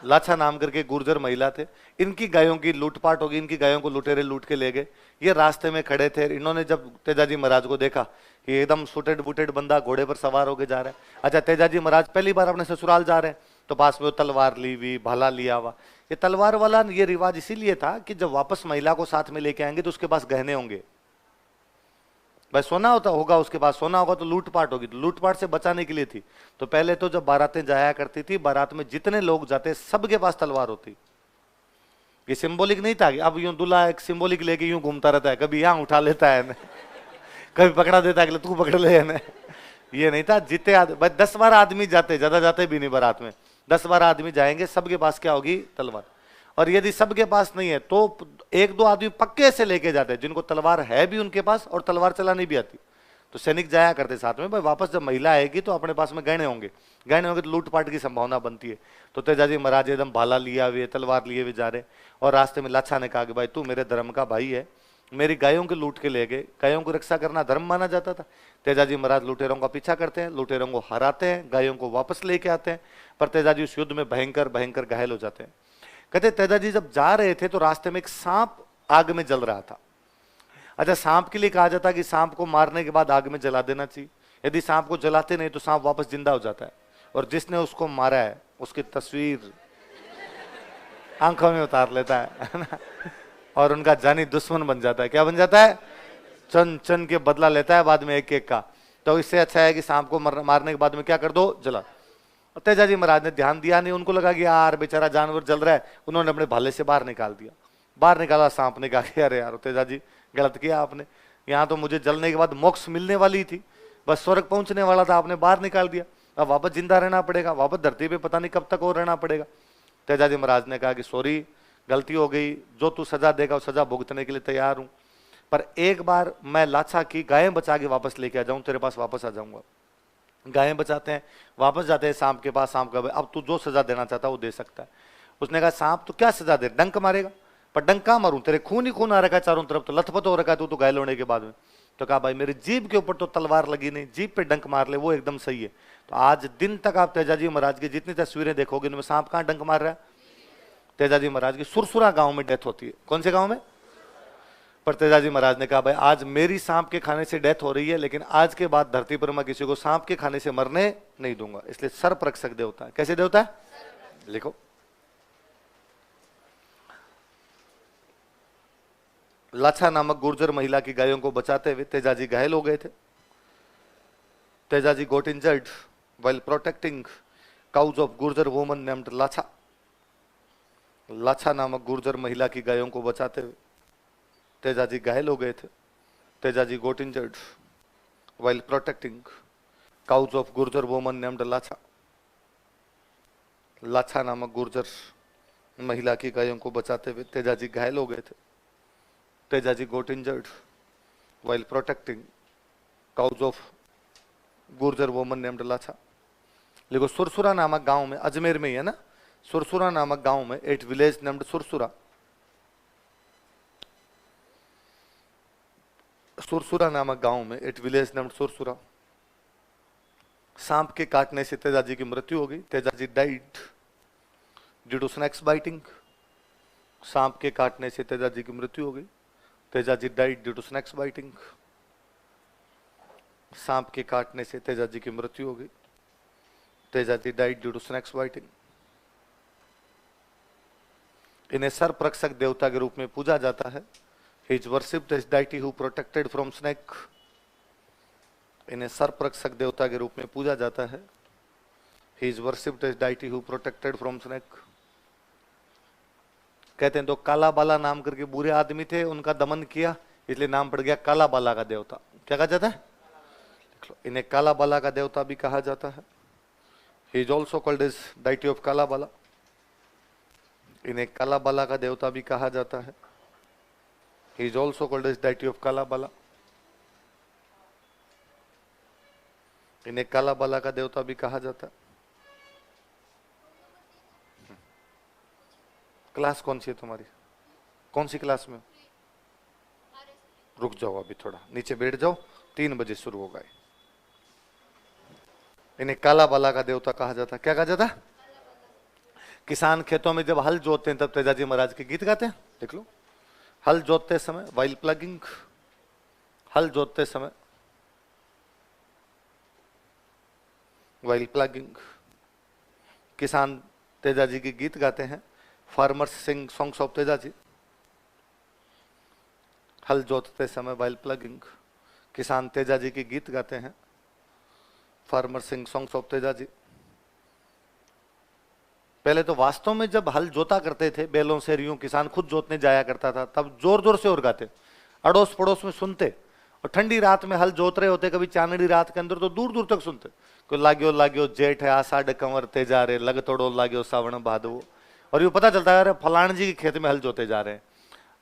लाछा नाम करके गुर्जर महिला थे, इनकी गायों की लूटपाट होगी, इनकी गायों को लुटेरे लूट के ले गए। ये रास्ते में खड़े थे, इन्होंने जब तेजाजी महाराज को देखा कि एकदम सुटेड बुटेड बंदा घोड़े पर सवार होके जा रहा है। अच्छा, तेजाजी महाराज पहली बार अपने ससुराल जा रहे हैं, तो पास में वो तलवार ली हुई, भाला लिया हुआ। ये तलवार वाला ये रिवाज इसीलिए था कि जब वापस महिला को साथ में लेके आएंगे तो उसके पास गहने होंगे, भाई सोना होता होगा उसके पास, सोना होगा तो लूटपाट होगी, तो लूटपाट से बचाने के लिए थी। तो पहले तो जब बारातें जाया करती थी, बारात में जितने लोग जाते सबके पास तलवार होती। ये सिंबॉलिक नहीं था कि अब यूं दूल्हा एक सिंबॉलिक लेके यूं घूमता रहता है, कभी यहां उठा लेता है कभी पकड़ा देता है, तू पकड़ ले न। ये नहीं था, जितने भाई 10-12 आदमी जाते, ज्यादा जाते भी नहीं बारात में, 10-12 आदमी जाएंगे, सबके पास क्या होगी? तलवार। और यदि सबके पास नहीं है तो 1-2 आदमी पक्के से लेके जाते हैं जिनको तलवार है भी उनके पास और तलवार चलानी भी आती। तो सैनिक जाया करते साथ में, भाई वापस जब महिला आएगी तो अपने पास में गहने होंगे, गहने होंगे तो लूटपाट की संभावना बनती है। तो तेजाजी महाराज एकदम भाला लिया हुए, तलवार लिए हुए जा रहे, और रास्ते में लाछा ने कहा कि भाई तू मेरे धर्म का भाई है, मेरी गायों के लूट के ले गए, गायों को रक्षा करना धर्म माना जाता था। तेजाजी महाराज लुटेरों का पीछा करते हैं, लुटेरों को हराते हैं, गायों को वापस लेके आते हैं, पर तेजाजी उस युद्ध में भयंकर भयंकर घायल हो जाते हैं। कहते तेजाजी जब जा रहे थे तो रास्ते में एक सांप आग में जल रहा था। अच्छा, सांप के लिए कहा जाता है कि सांप को मारने के बाद आग में जला देना चाहिए, यदि सांप को जलाते नहीं तो सांप वापस जिंदा हो जाता है, और जिसने उसको मारा है उसकी तस्वीर आंखों में उतार लेता है ना, और उनका जानी दुश्मन बन जाता है। क्या बन जाता है? चन चन के बदला लेता है बाद में एक एक का। तो इससे अच्छा है कि सांप को मारने के बाद में क्या कर दो? जला। तेजाजी महाराज ने ध्यान दिया नहीं, उनको लगा कि यार बेचारा जानवर जल रहा है, उन्होंने अपने भाले से बाहर निकाल दिया। बाहर निकाला, सांप ने कहा कि अरे यार तेजाजी गलत किया आपने, यहाँ तो मुझे जलने के बाद मोक्ष मिलने वाली थी, बस स्वर्ग पहुंचने वाला था, आपने बाहर निकाल दिया, अब वापस जिंदा रहना पड़ेगा, वापस धरती पे पता नहीं कब तक और रहना पड़ेगा। तेजाजी महाराज ने कहा कि सॉरी, गलती हो गई, जो तू सजा देगा वो सजा भुगतने के लिए तैयार हूं, पर एक बार मैं लाछा की गायें बचा के वापस लेके आ जाऊं, तेरे पास वापस आ जाऊंगा। गायें बचाते हैं, वापस जाते हैं सांप के पास। सांप का अब तू जो सजा देना चाहता वो दे सकता है। उसने कहा सांप तो क्या सजा दे, डंक मारेगा, पर डंक कहाँ मारूं, तेरे खून ही खून आ रखा है चारों तरफ, तो लथपथ हो रखा है तू तो घायल होने के बाद में। तो कहा भाई मेरी जीभ के ऊपर तो तलवार लगी नहीं, जीभ पे डंक मार ले, वो एकदम सही है। तो आज दिन तक आप तेजाजी महाराज की जितनी तस्वीरें देखोगे उनमें सांप कहाँ डंक मार रहा है? तेजाजी महाराज की सुरसुरा गांव में डेथ होती है। कौन से गांव में? पर तेजाजी महाराज ने कहा भाई आज मेरी सांप के खाने से डेथ हो रही है, लेकिन आज के बाद धरती पर मैं किसी को सांप के खाने से मरने नहीं दूंगा, इसलिए सर्परक्षक देवता है। कैसे देवता है? लिखो, लाछा नामक गुर्जर महिला की गायों को बचाते हुए तेजाजी घायल हो गए थे। Tejaji got injured while protecting cows of Gurjar woman named लाछा। लाछा नामक गुर्जर महिला की गायों को बचाते हुए तेजाजी घायल हो गए थे। Tejaji got injured while protecting cows of Gurjar woman named लाछा। लाछा नामक गुर्जर महिला की गायों को बचाते हुए तेजाजी घायल हो गए थे। Tejaji got injured while protecting cows of Gurjar woman named लाछा। देखो, सुरसुरा नामक गांव में, अजमेर में ही है ना, सुरसुरा नामक गांव में एट विलेज नेम्ड सुरसुरा। सुरसुरा नामक गांव में एट विलेज नेम्ड सुरसुरा, सांप के काटने से तेजाजी की मृत्यु हो गई। Tejaji died due to snakes biting. सांप के काटने से तेजाजी की मृत्यु हो गई। Tejaji died due to snakes biting. सांप के काटने से तेजाजी की मृत्यु हो गई। Tejaji died due to snakes biting. इन्हें सर्परक्षक देवता के रूप में पूजा जाता है। He is worshipped as deity who protected from snake. इन्हें सर्परक्षक देवता के रूप में पूजा जाता है। He is worshipped as deity who protected from snake. कहते हैं तो काला बाला नाम करके बुरे आदमी थे, उनका दमन किया, इसलिए नाम पड़ गया काला बाला का देवता। क्या कहा जाता है? इन्हें काला बाला का देवता भी कहा जाता है। He is also called as deity of Kala Bala. इन्हें काला बाला का देवता भी कहा जाता है। He is also called as deity of Kala Bala. इन्हें काला बाला का देवता भी कहा जाता है। क्लास कौन सी है तुम्हारी? कौन सी क्लास में? रुक जाओ अभी थोड़ा, नीचे बैठ जाओ, 3 बजे शुरू होगा। इन्हें काला बाला का देवता कहा जाता। क्या कहा जाता? किसान खेतों में जब हल जोतते हैं तब तेजाजी महाराज के गीत गाते हैं, देख लो। हल जोतते समय वाइल प्लगिंग, हल जोतते समय वाइल प्लगिंग, किसान तेजाजी के गीत गाते हैं। Farmers sing songs of Tejaji. हल जोतते समय वाइल प्लगिंग, किसान तेजाजी के गीत गाते हैं। Farmer sing songs of Tejaji. पहले तो वास्तव में जब हल जोता करते थे बैलों से, रियों, किसान खुद जोतने जाया करता था, तब जोर जोर से और गाते, अड़ोस पड़ोस में सुनते। और ठंडी रात में हल जोत रहे होते, कभी चांदनी रात के अंदर, तो दूर दूर तक सुनते। कोई लाग्यो लाग्यो जेठ है आषाढ़ कंवर तेजारे, लग तोड़ो लाग्यो सावण भादवो। और ये पता चलता है फलान जी के खेत में हल जोते जा रहे हैं।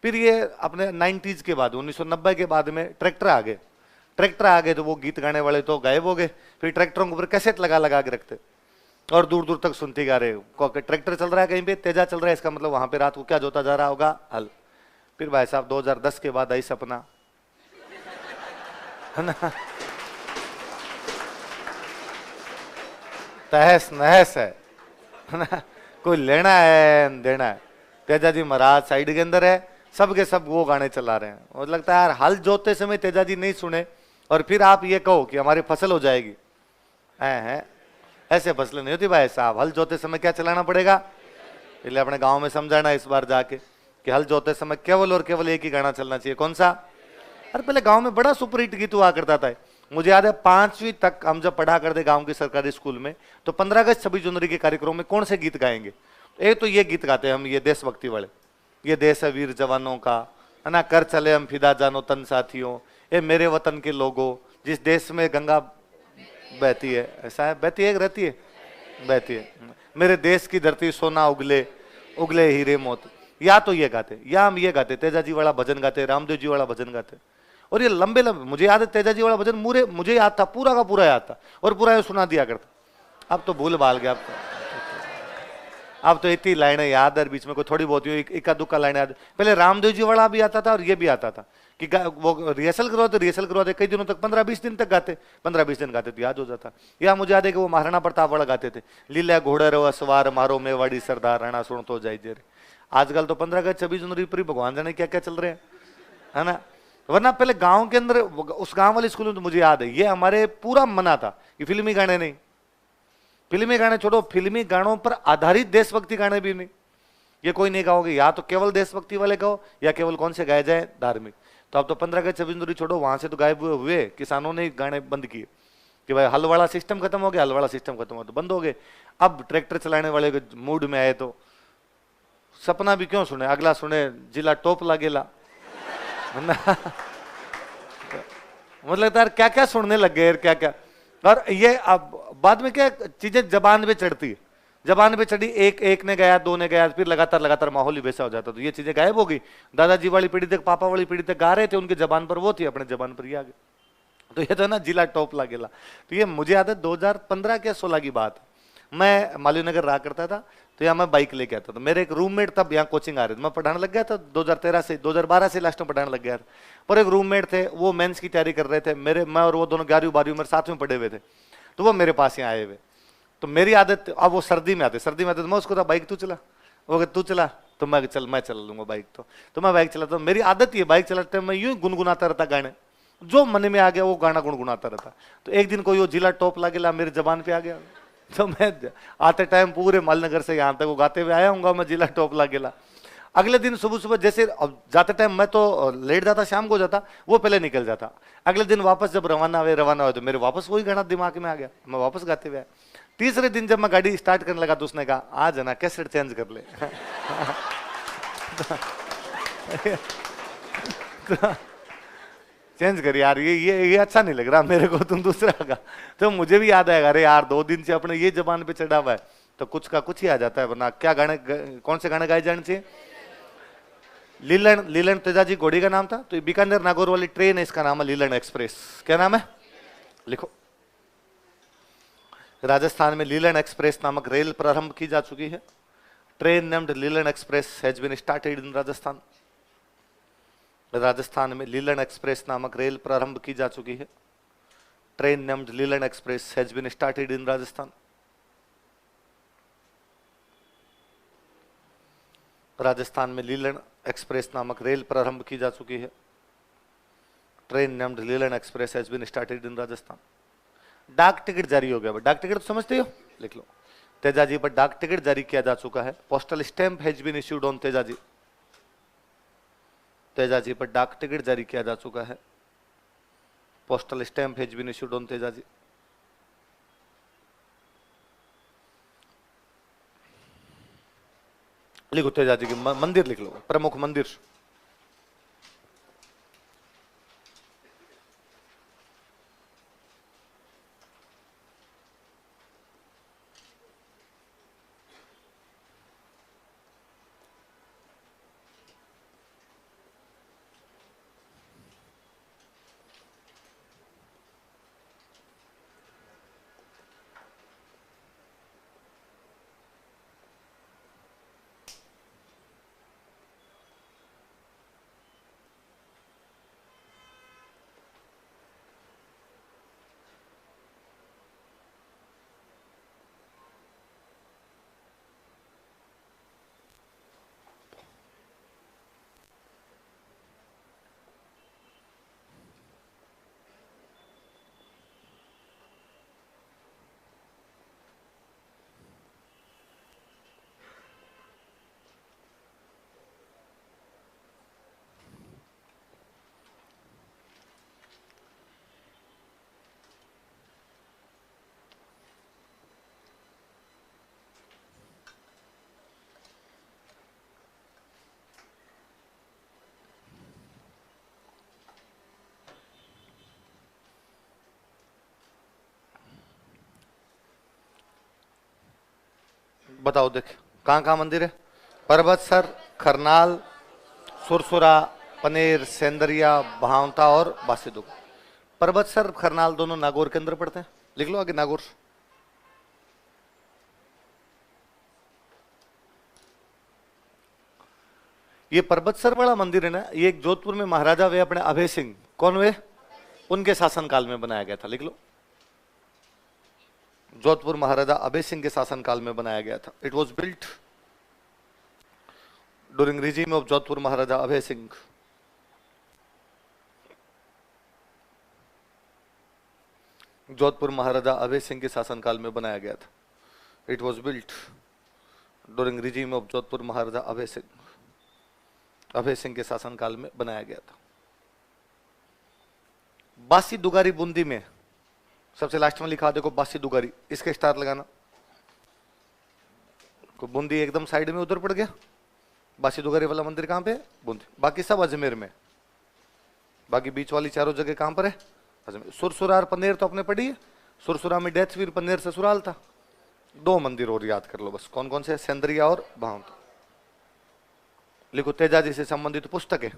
फिर ये अपने 90s के बाद, 1990 के बाद में ट्रैक्टर आ गए। ट्रैक्टर आ गए तो वो गीत गाने वाले तो गायब हो गए। फिर ट्रैक्टरों के ऊपर कैसेट लगा लगा के रखते और दूर दूर तक सुनते गा रहे। ट्रैक्टर चल रहा है कहीं पे, तेजा चल रहा है, इसका मतलब वहां पे रात को क्या जोता जा रहा होगा, हल। फिर भाई साहब 2010 के बाद आई सपना, है ना, तहस नहस है ना, कोई लेना है देना है। तेजाजी महाराज साइड के अंदर है, सब के सब वो गाने चला रहे हैं। और लगता है यार हल जोतते समय तेजाजी नहीं सुने और फिर आप ये कहो कि हमारी फसल हो जाएगी, है ऐसे फसलें नहीं होती भाई साहब। हल जोते समय क्या चलाना पड़ेगा, इसलिए अपने गांव में समझाना इस बार जाके कि हल जोते समय केवल और केवल एक ही गाना चलना चाहिए। कौन सा? अरे पहले गांव में बड़ा सुपरहिट गीत हुआ करता था। मुझे याद है 5वीं तक हम जब पढ़ा करते गांव की सरकारी स्कूल में, तो 15 अगस्त 26 जनवरी के कार्यक्रम में कौन से गीत गाएंगे? एक तो ये गीत गाते हैं हम, ये देशभक्ति वाले, ये देश है वीर जवानों का, है ना, कर चले हम फिदा जानो तन साथियों, ये मेरे वतन के लोगों, जिस देश में गंगा बहती है, ऐसा है, बहती है रहती है, बहती है, मेरे देश की धरती सोना उगले उगले हीरे मोती। या तो ये गाते, या हम ये गाते, तेजाजी वाला भजन गाते, रामदेव जी वाला भजन गाते। और ये लंबे लंबे, मुझे याद है तेजाजी वाला भजन मुझे याद था, पूरा का पूरा याद था और पूरा सुना दिया करता। अब तो भूल भाल गया, अब तो इतनी लाइनें याद है, बीच में कोई थोड़ी बहुत इक्का दुक्का लाइनें याद। पहले रामदेव जी वाला भी आता था और ये भी आता था कि वो रिहर्सल करवाते कई दिनों तक, 15-20 दिन तक गाते, 15-20 दिन गाते तो याद हो जाता। या मुझे याद है कि वो महाराणा प्रताप वाला गाते थे, लीला घोड़ा रो सवार मारो मेवाड़ी सरदार राणा सुन तो जाई जेरे। आजकल तो 15 अगस्त 26 जनवरी पर भगवान जाने क्या क्या चल रहे हैं, है ना। वरना पहले गांव के अंदर, उस गांव वाले स्कूल में तो मुझे याद है ये हमारे पूरा मना था कि फिल्मी गाने नहीं, फिल्मी गाने छोड़ो, फिल्मी गानों पर आधारित देशभक्ति गाने भी नहीं। ये कोई नहीं गाओगे, या तो केवल देशभक्ति वाले गाओ या केवल कौन से गाए जाए, धार्मिक। तो अब तो 15 अगस्त 26 जनवरी छोड़ो, वहां से तो गायब हुए, किसानों ने गाने बंद किए कि भाई हल वाला सिस्टम खत्म हो गया, हल वाला सिस्टम खत्म हो तो बंद हो गए। अब ट्रैक्टर चलाने वाले के मूड में आए तो सपना भी क्यों सुने, अगला सुने जिला टॉप लागेला, मतलब यार क्या क्या सुनने लग गए, क्या क्या। और ये अब बाद में क्या चीजें जबान पे चढ़ती है, जबान पे चढ़ी, एक ने गाया, 2 ने गाया, फिर लगातार माहौल ही वैसा हो जाता, तो ये चीजें गायब हो गई। दादाजी वाली पीढ़ी तक, पापा वाली पीढ़ी तक गा रहे थे, उनके जबान पर वो थी, अपने जबान पर ये आ गए। तो ये तो ना जिला टॉप लागेला। तो ये मुझे याद है 2015 के 16 की बात, मैं मालवीय नगर रहा करता था, तो यहाँ मैं बाइक लेके आता था। मेरे एक रूममेट तब यहाँ कोचिंग आ रहे थे, मैं पढ़ाने लग गया था 2012 से लास्ट में पढ़ाने लग गया था। पर एक रूममेट थे, वो मेंस की तैयारी कर रहे थे, मैं और वो दोनों 11वीं 12वीं में साथ में पढ़े हुए थे। तो वो मेरे पास यहाँ आए हुए, तो मेरी आदत, अब वो सर्दी में आते तो मैं उसको था बाइक तू चला, वो तू चला, तो मैं चला लूंगा बाइक। तो मैं बाइक चलाता हूँ, मेरी आदत ये बाइक चलाते मैं यूं गुनगुनाता रहता गाने, जो मन में आ गया वो गाना गुनगुनाता रहता। तो एक दिन कोई वो जिला टॉप लागेला मेरी जबान पे आ गया, तो मैं आते टाइम पूरे मालनगर से यहाँ तक वो गाते हुए आया हूँ, मैं जिला टॉप लागेला। अगले दिन सुबह सुबह जैसे जाते टाइम मैं तो लेट जाता, शाम को जाता, वो पहले निकल जाता। अगले दिन वापस जब रवाना हुए तो मेरे वापस वही गाना दिमाग में आ गया, मैं वापस गाते हुए आया। तीसरे दिन जब मैं गाड़ी स्टार्ट करने लगा तो उसने कहा आज है ना कैसेट चेंज कर ले। चेंज कर यार, ये अच्छा नहीं लग रहा मेरे को, तुम दूसरा का। तो मुझे भी याद आएगा, अरे यार 2 दिन से अपने ये जबान पे चढ़ा हुआ है, तो कुछ का कुछ ही आ जाता है। वरना क्या गाने, कौन से गाने गाए जाने चाहिए? लीलन तेजाजी घोड़ी का नाम था, तो बीकानेर नागौर वाली ट्रेन है, इसका नाम है लीलन एक्सप्रेस। क्या नाम है लिखो। राजस्थान में लीलन एक्सप्रेस नामक रेल प्रारंभ की जा चुकी है। Train named Lilan Express has been started in Rajasthan. Rajasthan में लीलन एक्सप्रेस नामक रेल प्रारंभ की जा चुकी है। Train named Lilan Express has been started in Rajasthan. Rajasthan में लीलन एक्सप्रेस नामक रेल प्रारंभ की जा चुकी है। Train named Lilan Express has been started in Rajasthan. डाक टिकट जारी हो गया। डाक टिकट तो समझते हो, लिख लो। तेजाजी पर डाक टिकट जारी किया जा चुका है। Postal stamp has been issued on Tejaji. Tejaji पर डाक टिकट जारी किया जा चुका है। Postal stamp has been issued on Tejaji. लिखो तेजाजी की मंदिर लिख लो, प्रमुख मंदिर। बताओ देख कहाँ कहाँ मंदिर है। परबतसर, खरनाल, सुरसुरा, पनेर, सेंदरिया, भावता और बासीदुग। परबतसर खरनाल दोनों नागौर के अंदर पड़ते हैं। लिख लो आगे नागौर। ये परबतसर वाला मंदिर है ना, ये एक जोधपुर में महाराजा वे अपने अभय सिंह, कौन वे, उनके शासनकाल में बनाया गया था। लिख लो, जोधपुर महाराजा अभय सिंह के शासनकाल में बनाया गया था। It was built during regime of Jodhpur Maharaja Abhay Singh. Jodhpur Maharaja Abhay Singh के शासनकाल में बनाया गया था। It was built during regime of Jodhpur Maharaja Abhay Singh. Abhay Singh के शासनकाल में बनाया गया था। बासी दुगारी बूंदी में सबसे लास्ट में लिखा देखो बासी दुगारी, इसके स्टार लगाना। बूंदी एकदम साइड में उधर पड़ गया। बासी दुगारी वाला मंदिर कहां पे है, बूंदी। बाकी सब अजमेर में। बाकी बीच वाली चारों जगह कहां पर है, अजमेर। सुरसुरा और पनेर तो अपने पड़ी है। सुरसुरा में डेथवीर, पनेर ससुराल था। दो मंदिर और याद कर लो बस, कौन कौन से, सेंदरिया और भावता। लिखो तेजाजी से संबंधित पुस्तकें,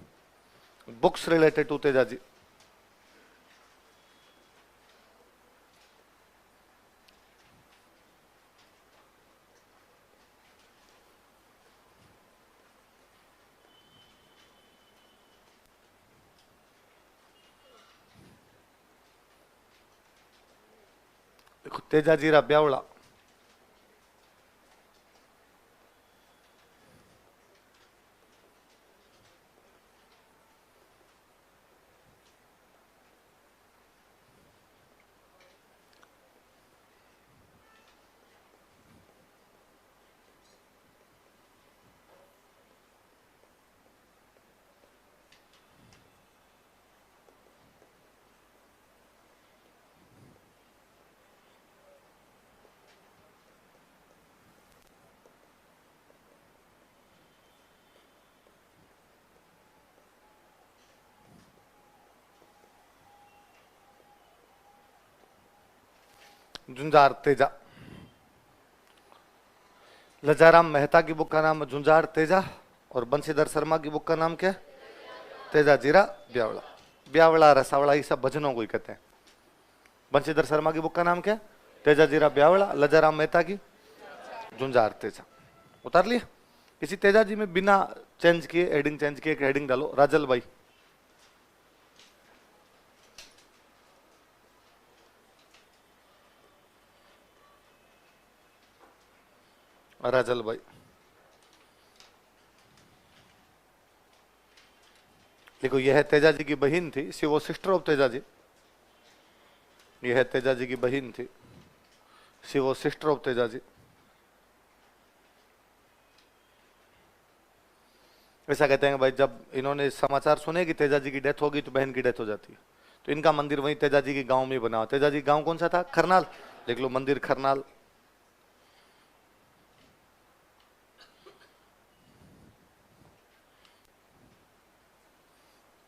बुक्स रिलेटेड टू तेजाजी। देखो तेजाजीरा ब्यावड़ा, झुंझार तेजा। लजाराम मेहता की बुक का नाम झुंझार तेजा और बंशीधर शर्मा की बुक का नाम क्या है, तेजाजीरा ब्यावड़ा। ब्यावड़ा रसावड़ा ये सब भजनों को ही कहते हैं। बंशीधर शर्मा की बुक का नाम क्या है, तेजाजीरा ब्यावड़ा। लजाराम मेहता की झुंझार तेजा। उतार लिया। किसी तेजाजी में बिना चेंज किए, हेडिंग चेंज किए, एक हेडिंग डालो, राजल भाई। राजल भाई देखो यह तेजा जी की बहन थी, शी वो सिस्टर ऑफ तेजा जी। यह तेजा जी की बहन थी, शी वो सिस्टर ऑफ तेजा जी। ऐसा कहते हैं भाई, जब इन्होंने समाचार सुने कि तेजा जी की डेथ होगी तो बहन की डेथ हो जाती है, तो इनका मंदिर वहीं तेजा जी के गांव में बना। तेजा जी गांव कौन सा था? खरनाल। देख लो मंदिर खरनाल।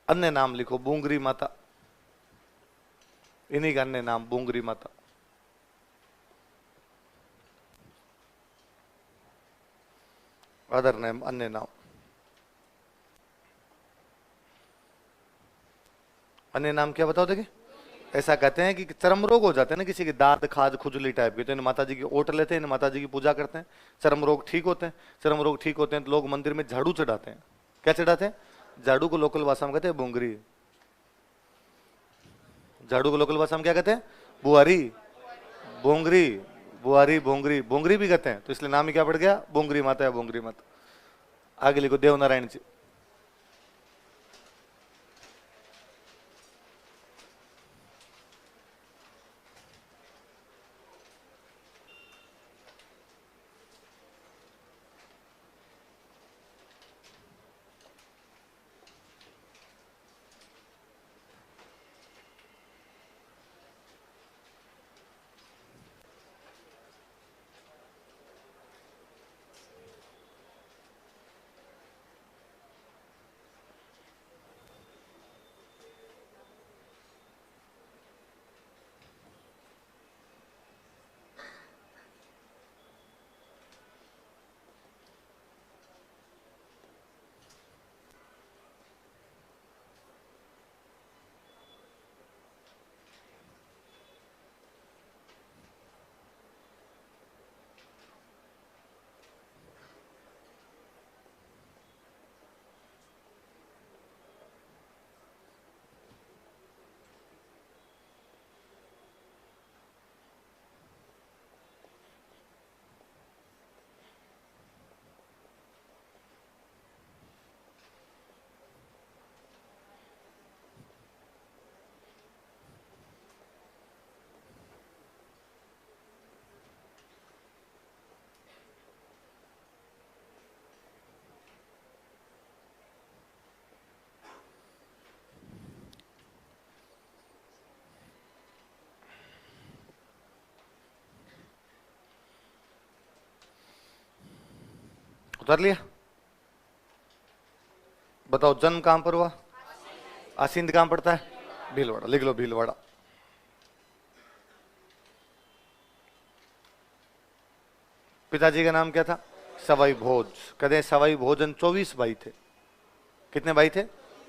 अन्य नाम लिखो, बूंगरी माता, इन्हीं का अन्य नाम बूंगरी माता। अदर नेम, अन्य नाम। अन्य नाम क्या बताओ? देखिए ऐसा कहते हैं कि चर्म रोग हो जाते हैं ना किसी के, दाद खाज खुजली टाइप के, तो इन माता जी की ओट लेते हैं, इन माता जी की पूजा करते हैं, चर्म रोग ठीक होते हैं। चर्म रोग ठीक होते हैं तो लोग मंदिर में झाड़ू चढ़ाते हैं। क्या चढ़ाते हैं? झाड़ू को लोकल भाषा में कहते हैं बूंगरी। झाड़ू को लोकल भाषा में क्या कहते हैं? बुआरी, बोंगरी, बुआरी, बोंगरी, बोंगरी भी कहते हैं, तो इसलिए नाम ही क्या पड़ गया? बोंगरी माता या बोंगरी माता। आगे लिखो, देवनारायण जी। उतार लिया? बताओ जन्म कहां पर हुआ? आसिंद कहां पड़ता है? भीलवाड़ा। लिख लो भीलवाड़ा। पिताजी का नाम क्या था? सवाई भोज। कहते हैं सवाई भोजन 24 भाई थे। कितने भाई थे?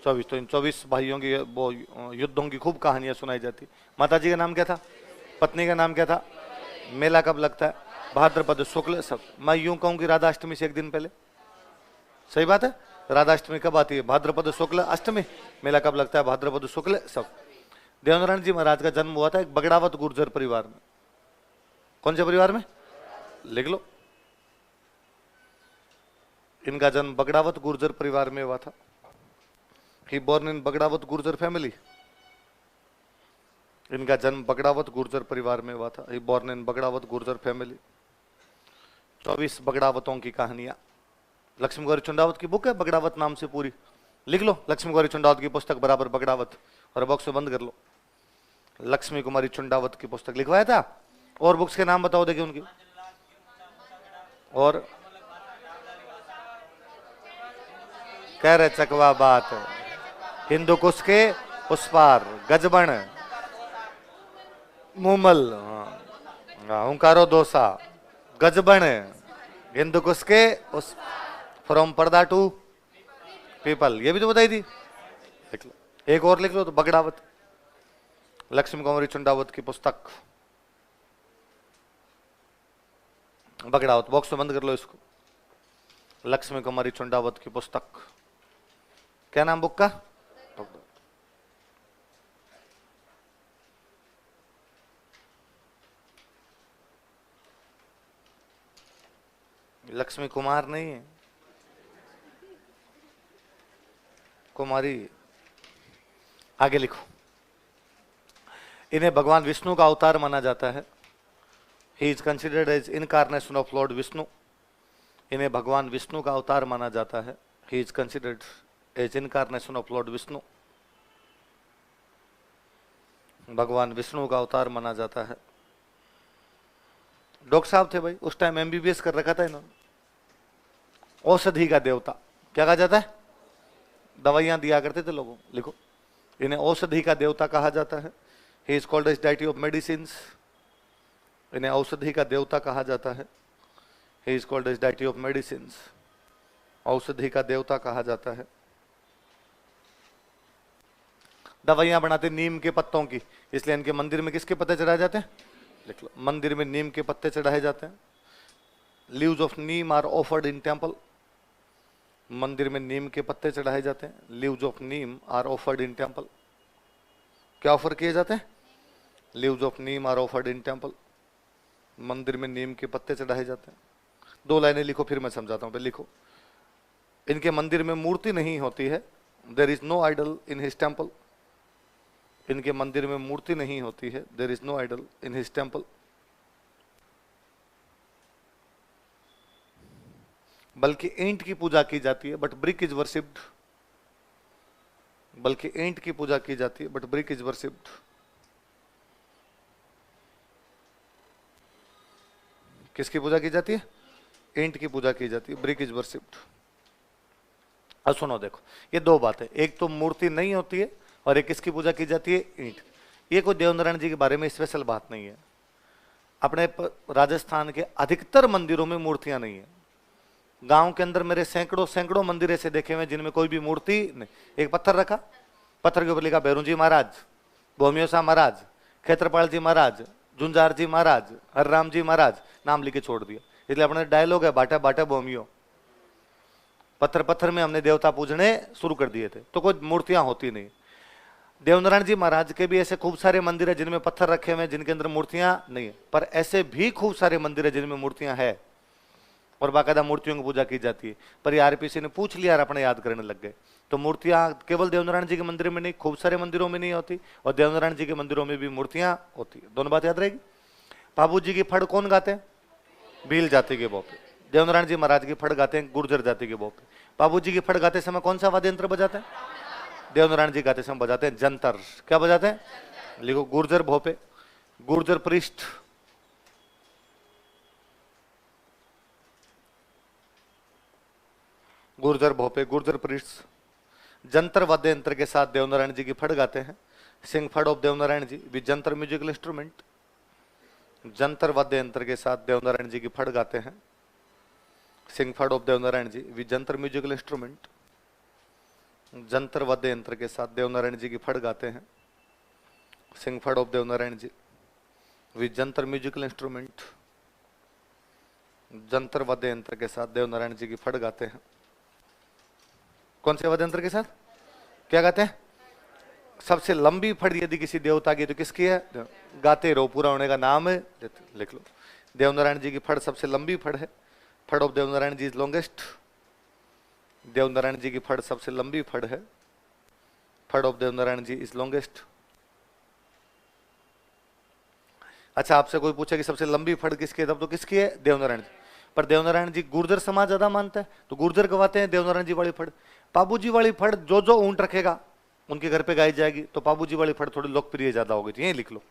24। तो इन 24 भाइयों की वो युद्धों की खूब कहानियां सुनाई जाती। माता जी का नाम क्या था? पत्नी का नाम क्या था? मेला कब लगता है? भाद्रपद शुक्ल। सब मैं यूं कहूं कि राधाष्टमी से एक दिन पहले। सही बात है। राधाष्टमी कब आती है? भाद्रपद शुक्ल अष्टमी। मेला कब लगता है? भाद्रपद शुक्ल। सब। देवनारायण जी महाराज का जन्म हुआ था एक बगड़ावत गुर्जर परिवार में। कौन से परिवार में? लिख लो, इनका जन्म बगड़ावत गुर्जर परिवार में हुआ था। He born in Bagdawat Gurjar family. इनका जन्म बगड़ावत गुर्जर परिवार में हुआ था। He born in Bagdawat Gurjar family. 24 बगड़ावतों की कहानियां। लक्ष्मी गौरी चुंडावत की बुक है बगड़ावत नाम से पूरी। लिख लो लक्ष्मी गौरी चुंडावत की पुस्तक बराबर बगड़ावत, और बॉक्स में बंद कर लो। लक्ष्मी कुमारी चुंडावत की पुस्तक लिखवाया था। और बुक्स के नाम बताओ देखिए उनकी। और कह रहे चकवा बात, हिंदू कुश के उस पार, गजबन, मूमल, हुंकारो दोसा, गजबन, हिंदू कुश के उस, फ्रॉम पर्दा टू पीपल, ये भी तो बताई थी। लिख लो, एक और लिख लो तो बगड़ावत। लक्ष्मी कुमारी चुंडावत की पुस्तक बगड़ावत। बॉक्स में बंद कर लो इसको। लक्ष्मी कुमारी चुंडावत की पुस्तक। क्या नाम बुक का? लक्ष्मी कुमार नहीं है, कुमारी। आगे लिखो, इन्हें भगवान विष्णु का अवतार माना जाता है। He is considered as incarnation of Lord Vishnu. इन्हें भगवान विष्णु का अवतार माना जाता है। He is considered as incarnation of Lord Vishnu. भगवान विष्णु का अवतार माना जाता है। डॉक्टर साहब थे भाई, उस टाइम एमबीबीएस कर रखा था इन्होंने। औषधि का देवता क्या कहा जाता है? दवाइयां दिया करते थे लोगों। लिखो, इन्हें औषधि का देवता कहा जाता है। He is called as deity of medicine. इन्हें औषधि का देवता कहा जाता है। He is called as deity of medicine. औषधि का देवता कहा जाता है। दवाइयां बनाते नीम के पत्तों की, इसलिए इनके मंदिर में किसके पत्ते चढ़ाए जाते हैं? लिख लो, मंदिर में नीम के पत्ते चढ़ाए जाते हैं। Leaves of neem are offered in temple. मंदिर में नीम के पत्ते चढ़ाए जाते हैं। Leaves of neem are offered in temple. क्या ऑफर किए जाते हैं? Leaves of neem are offered in temple. मंदिर में नीम के पत्ते चढ़ाए जाते हैं। 2 लाइनें लिखो, फिर मैं समझाता हूं। लिखो, इनके मंदिर में मूर्ति नहीं होती है। There is no idol in his temple. इनके मंदिर में मूर्ति नहीं होती है। There is no idol in his temple. बल्कि ईंट की पूजा की जाती है, बट ब्रिक इज वर्शिप्ड। बल्कि ईंट की पूजा की जाती है, बट ब्रिक इज वर्शिप्ड। किसकी पूजा की जाती है? ईंट की पूजा की जाती है, ब्रिक इज वर्शिप्ड। अब सुनो, देखो, ये 2 बातें, एक तो मूर्ति नहीं होती है और एक किसकी पूजा की जाती है? ईंट। ये कोई देवनारायण जी के बारे में स्पेशल बात नहीं है। अपने राजस्थान के अधिकतर मंदिरों में मूर्तियां नहीं है। गांव के अंदर मेरे सैकड़ों सैकड़ों मंदिर ऐसे देखे हुए जिनमें कोई भी मूर्ति नहीं। एक पत्थर रखा, पत्थर के ऊपर लिखा भैरू जी महाराज, भोमियो शाह महाराज, क्षेत्रपाल जी महाराज, झुंझार जी महाराज, हरराम जी महाराज, नाम लिखे छोड़ दिया। इसलिए अपने डायलॉग है, बाटा बाटा भोमियो। पत्थर पत्थर में हमने देवता पूजने शुरू कर दिए थे, तो कोई मूर्तियां होती नहीं। देवनारायण जी महाराज के भी ऐसे खूब सारे मंदिर है जिनमें पत्थर रखे हुए हैं, जिनके अंदर मूर्तियां नहीं है। पर ऐसे भी खूब सारे मंदिर है जिनमें मूर्तियां है और बाकायदा मूर्तियों की पूजा की जाती है। पर ये आरपीसी ने पूछ लिया और अपने याद करने लग गए। तो मूर्तियां केवल देवनारायण जी के मंदिर में नहीं, खूब सारे मंदिरों में नहीं होती, और देवनारायण जी के मंदिरों में भी मूर्तियां होती है। दोनों बात याद रहेगी। बाबू जी की फड़ कौन गाते हैं? भील जाति के बोपे। देवनारायण जी महाराज की फड़ गाते हैं गुर्जर जाति के बोपे। बाबू जी की फड़ गाते समय कौन सा वाद्य यंत्र बजाते हैं? देवनारायण जी गाते समय बजाते हैं जंतर। क्या बजाते हैं? लिखो, गुर्जर भोपे, गुर्जर पृष्ठ, गुर्जर भोपे, गुर्जर पृष्ठ। जंतर वाद्य यंत्र के साथ देवनारायण जी की फड़ गाते हैं। Sing phad of Devnarayan ji with jantar musical instrument. जंतर वाद्य यंत्र के साथ देवनारायण जी की फड़ गाते हैं। Sing phad of Devnarayan ji with jantar musical instrument. जंतर वाद्य यंत्र के साथ देवनारायण जी की फड़ गाते हैं। Sing phad of Devnarayan ji with jantar musical instrument. जंतर वाद्य यंत्र के साथ देवनारायण जी की फड़ गाते हैं। कौन से वाद्य यंत्र के साथ क्या गाते हैं? सबसे लंबी फड़ यदि किसी देवता की तो किसकी है? गाते रहो, पूरा होने का नाम है। लिख लो, देवनारायण जी की फड़ सबसे लंबी फड़ है। Phad of Devnarayan ji is longest. Devnarayan ji की फड़ सबसे लंबी फड़ है। Phad of Devnarayan ji is longest. अच्छा, आपसे कोई पूछे कि सबसे लंबी फड़ किसकी है, तब तो किसकी है? देवनारायण जी। पर देवनारायण जी गुर्जर समाज ज्यादा मानता है, तो गुर्जर गवाते हैं देवनारायण जी वाली फड़। पाबूजी वाली फड़ जो जो ऊंट रखेगा उनके घर पे गाई जाएगी, तो पाबूजी वाली फड़ थोड़ी लोकप्रिय ज्यादा होगी। तो यही लिख लो,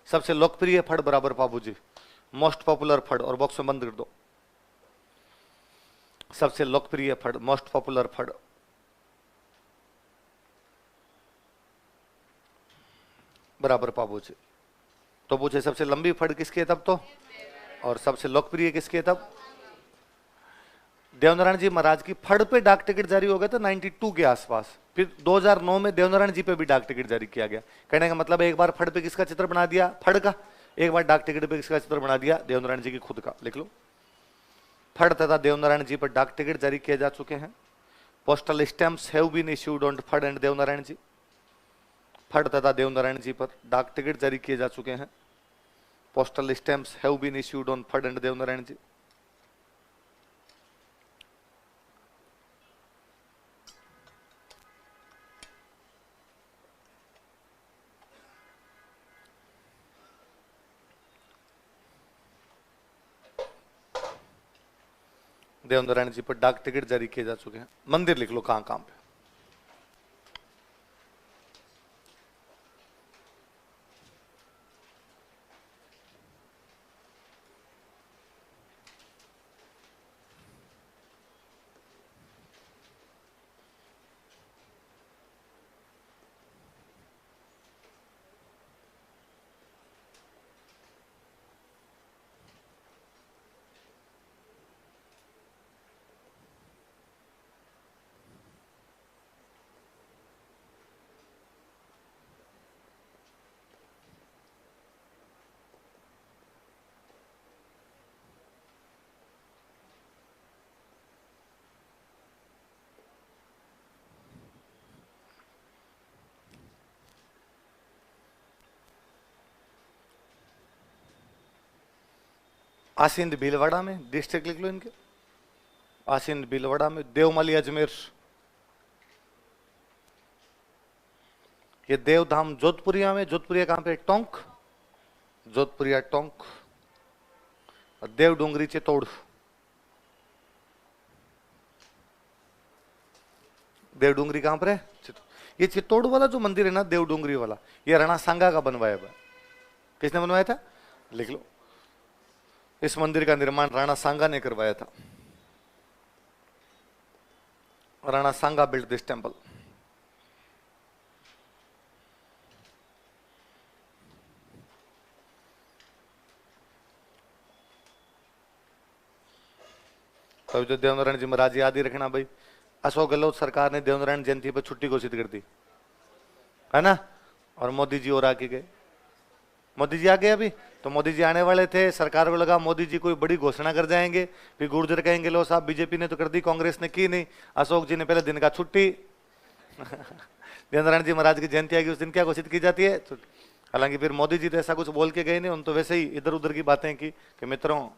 सबसे लोकप्रिय फड़ बराबर पाबूजी, मोस्ट पॉपुलर फड़, और बॉक्स में बंद कर दो। सबसे लोकप्रिय फड़, मोस्ट पॉपुलर फड़, बराबर पाबूजी। तो पूछे सबसे लंबी फड़ किसकी है तब तो, और सबसे लोकप्रिय किसकी है तब? देवनारायण जी महाराज की फड़ पे डाक टिकट जारी हो गया था 92 के आसपास। फिर 2009 में देवनारायण जी पे भी डाक टिकट जारी किया गया। कहने का मतलब एक बार फड़ पे किसका चित्र बना दिया? फड़ का। एक बार डाक टिकट पे किसका चित्र बना दिया? देवनारायण जी की खुद का। लिख लो, फड़ तथा देवनारायण जी पर डाक टिकट जारी किए जा चुके हैं। Postal stamps have been issued on phad and Devnarayan ji. Phad तथा देवनारायण जी पर डाक टिकट जारी किए जा चुके हैं। Postal stamps have been issued on phad and Devnarayan ji. Devnarayan ji पर डाक टिकट जारी किए जा चुके हैं। मंदिर लिख लो कहां कहां पे। आसिंद भीलवाड़ा में, डिस्ट्रिक्ट लिख लो इनके। आसिंद भीलवाड़ा में, देवमाली अजमेर, ये देवधाम जोधपुरिया में। जोधपुरिया कहां पे? टोंक, जोधपुरिया टोंक। और देव डूंगरी चित्तौड़, देव डूंगरी कहां पर है? ये चित्तौड़ वाला जो मंदिर है ना, देव डूंगरी वाला, ये राणा सांगा का बनवाया हुआ। किसने बनवाया था? लिख लो। इस मंदिर का निर्माण राणा सांगा ने करवाया था। राणा सांगा बिल्ट दिस टेंपल। तो जो देवनारायण जी महाराज याद ही रखना भाई, अशोक गहलोत सरकार ने देवनारायण जयंती पर छुट्टी घोषित कर दी है ना, और मोदी जी और आके गए। मोदी जी आ गए अभी, तो मोदी जी आने वाले थे, सरकार को लगा मोदी जी कोई बड़ी घोषणा कर जाएंगे, फिर गुर्जर कहेंगे लो साहब बीजेपी ने तो कर दी, कांग्रेस ने की नहीं। अशोक जी ने पहले दिन का छुट्टी देवनारायण जी महाराज की जयंती आएगी उस दिन क्या घोषित की जाती है? हालांकि फिर मोदी जी तो ऐसा कुछ बोल के गए नहीं, उन तो वैसे ही इधर उधर की बातें की कि मित्रों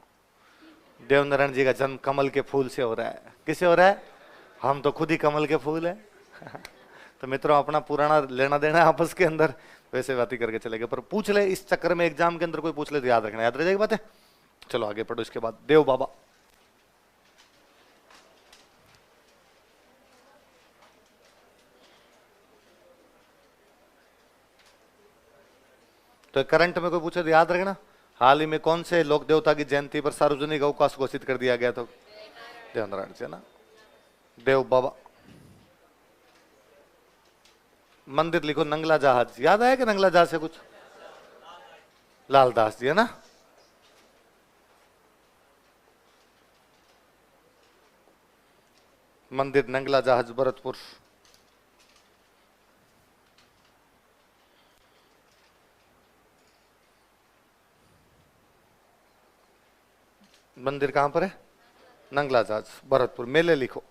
देवनारायण जी का जन्म कमल के फूल से हो रहा है। किससे हो रहा है? हम तो खुद ही कमल के फूल है तो मित्रों अपना पुराना लेना देना है आपस के अंदर, वैसे बातें करके चले गए। पर पूछ ले इस चक्कर में एग्जाम के अंदर कोई पूछ ले तो याद रखना, याद रह जाएगी बातें। चलो आगे पढ़ो। इसके बाद देव बाबा, तो करंट में कोई पूछे तो याद रखना, हाल ही में कौन से लोक देवता की जयंती पर सार्वजनिक अवकाश घोषित कर दिया गया? तो देवनारायण जी ना। देव बाबा। मंदिर लिखो नंगला जहाज। याद आया कि नंगला जहाज से कुछ? लालदास जी है ना। मंदिर नंगला जहाज भरतपुर। मंदिर कहां पर है? नंगला जहाज भरतपुर। मेले लिखो,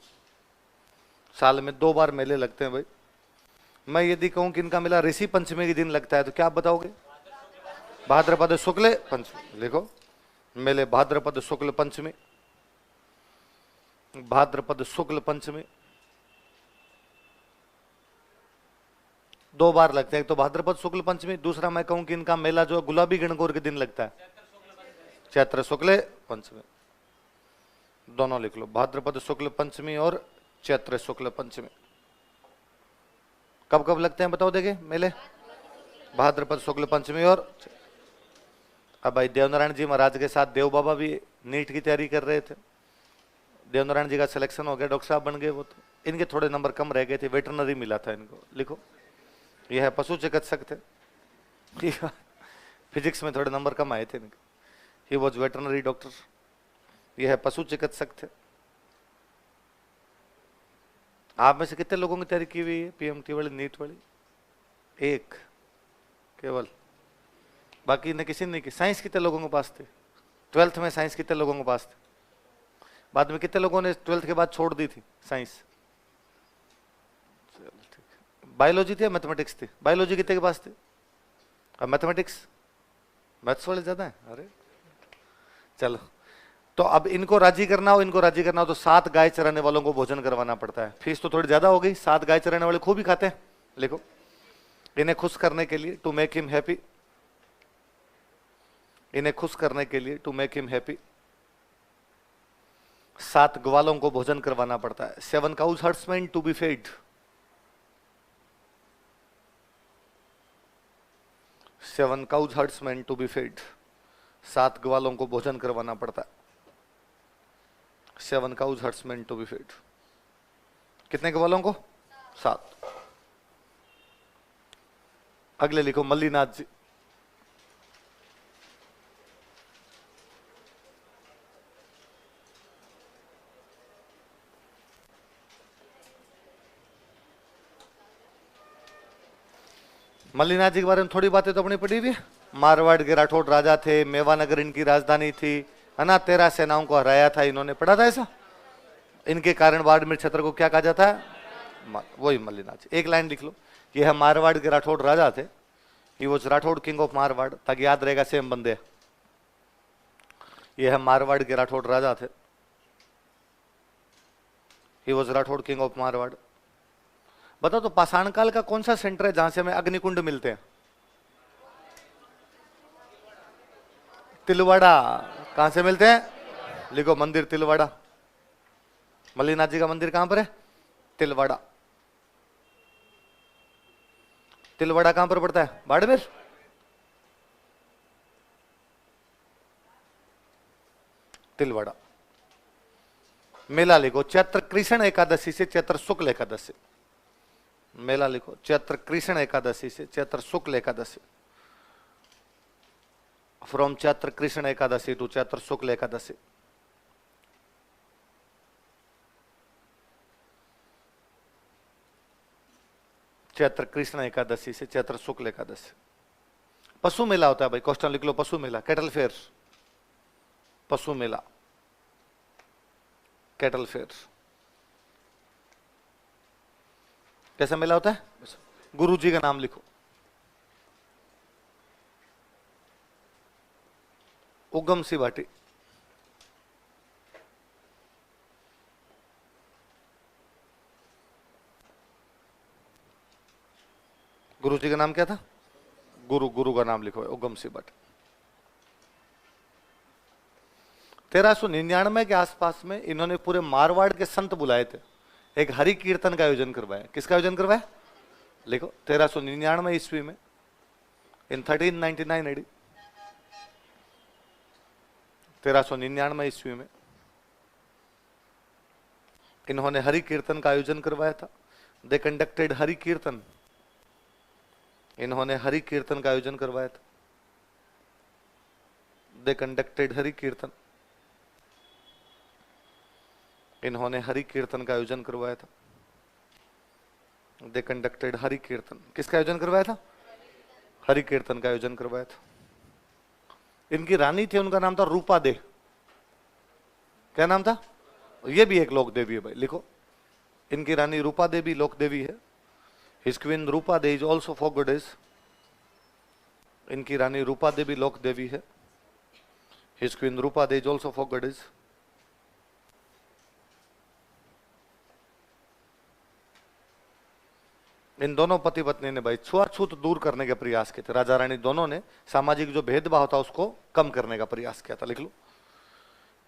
साल में 2 बार मेले लगते हैं भाई। मैं यदि कहूं कि इनका मेला ऋषि पंचमी के दिन लगता है तो क्या आप बताओगे? भाद्रपद शुक्ल पंचमी लिखो। मेले भाद्रपद शुक्ल पंचमी, भाद्रपद शुक्ल पंचमी 2 बार लगते हैं। एक तो भाद्रपद शुक्ल पंचमी, दूसरा मैं कहूं कि इनका मेला जो गुलाबी गणगौर के दिन लगता है, चैत्र शुक्ल पंचमी। दोनों लिख लो, भाद्रपद शुक्ल पंचमी और चैत्र शुक्ल पंचमी। कब कब लगते हैं बताओ देखे मेले? भाद्रपद शुक्ल पंचमी और। अब भाई देवनारायण जी महाराज के साथ देव बाबा भी नीट की तैयारी कर रहे थे। देवनारायण जी का सिलेक्शन हो गया, डॉक्टर साहब बन गए वो तो। इनके थोड़े नंबर कम रह गए थे, वेटरनरी मिला था इनको। लिखो, यह है पशु चिकित्सक थे फिजिक्स में थोड़े नंबर कम आए थे इनके। ही वॉज वेटरनरी डॉक्टर, यह है पशु चिकित्सक थे। आप में से कितने लोगों की तैयारी की हुई है पीएमटी वाली, नीट वाली? एक केवल, बाकी ने किसी ने नहीं की। साइंस कितने लोगों के पास थे? 12th में साइंस कितने लोगों के पास थे? बाद में कितने लोगों ने 12th के बाद छोड़ दी थी साइंस? चलो ठीक। बायोलॉजी थी या मैथमेटिक्स थी? बायोलॉजी कितने के पास थे? अब मैथमेटिक्स, मैथ्स वाले ज्यादा है। अरे चलो, तो अब इनको राजी करना हो, इनको राजी करना हो तो 7 गाय चराने वालों को भोजन करवाना पड़ता है। फीस तो थोड़ी ज्यादा हो गई, 7 गाय चराने वाले खूब ही खाते हैं। लिखो, इन्हें खुश करने के लिए, टू मेक हिम हैप्पी, इन्हें खुश करने के लिए, टू मेक हिम हैप्पी, 7 ग्वालों को भोजन करवाना पड़ता है। 7 cows herdsmen to be fed। 7 cows herdsmen to be fed। 7 ग्वालों को भोजन करवाना पड़ता है। 7 cows herdsmen to be fed। कितने ग्वालों को? 7। अगले लिखो मल्लीनाथ जी। मल्लीनाथ जी के बारे में थोड़ी बातें तो अपनी पड़ी हुई है। मारवाड़ के राठौड़ राजा थे, मेवानगर इनकी राजधानी थी, है ना। 13 सेनाओं को हराया था इन्होंने, पढ़ा था ऐसा। इनके कारण बाड़मेर क्षेत्र को क्या कहा जाता है? वही मल्लीनाथ जी। एक लाइन लिख लो, ये है मारवाड़ के राठौड़ राजा थे। He was Rathore king of Marwar, ताकि याद रहेगा सेम बंदे। ये है मारवाड़ के राठौड़ राजा थे। He was Rathore king of Marwar. बताओ तो पाषाण काल का कौन सा सेंटर है जहां से हमें अग्निकुंड मिलते हैं? तिलवाड़ा। कहां से मिलते हैं? लिखो मंदिर तिलवाड़ा। मल्लीनाथ जी का मंदिर कहां पर है? तिलवाड़ा। तिलवाड़ा कहां पर पड़ता है? बाड़मेर। तिलवाड़ा। मेला लिखो चैत्र कृष्ण एकादशी से चैत्र शुक्ल एकादशी। मेला लिखो चैत्र कृष्ण एकादशी से चैत्र शुक्ल एकादशी। फ्रॉम चैत्र कृष्ण एकादशी टू चैत्र शुक्ल एकादशी। चैत्र कृष्ण एकादशी से चैत्र शुक्ल एकादशी। पशु मेला होता है भाई, क्वेश्चन लिख लो। पशु मेला, कैटल फेयर। पशु मेला, कैटल फेयर। कैसा मेला होता है? गुरु जी का नाम लिखो। उगम सी भाटी। गुरु जी का नाम क्या था? गुरु का नाम लिखो, उगम सी भाटी। 1399 के आसपास में इन्होंने पूरे मारवाड़ के संत बुलाए थे, एक हरि कीर्तन का आयोजन करवाया। किसका आयोजन करवाया? लिखो 1399 ईस्वी में, इन 1399 एडी। 1399 ईस्वी में इन्होंने हरि कीर्तन का आयोजन करवाया था। दे कंडक्टेड हरि कीर्तन। इन्होंने हरि कीर्तन का आयोजन करवाया था। दे कंडक्टेड हरि कीर्तन। इन्होंने हरि कीर्तन का आयोजन करवाया था। दे कंडक्टेड हरि कीर्तन। किसका आयोजन करवाया था? हरि कीर्तन का आयोजन करवाया था। इनकी रानी थी, उनका नाम था रूपा दे। क्या नाम था? ये भी एक लोक देवी है भाई, लिखो। इनकी रानी रूपा देवी लोक देवी है। His queen Rupa De is also for goddess. इनकी रानी रूपा देवी लोक देवी है। His queen Rupa De is also for goddess. इन दोनों पति पत्नी ने भाई छुआछूत दूर करने के प्रयास किए थे। राजा रानी दोनों ने सामाजिक जो भेदभाव था उसको कम करने का प्रयास किया था। लिख लो,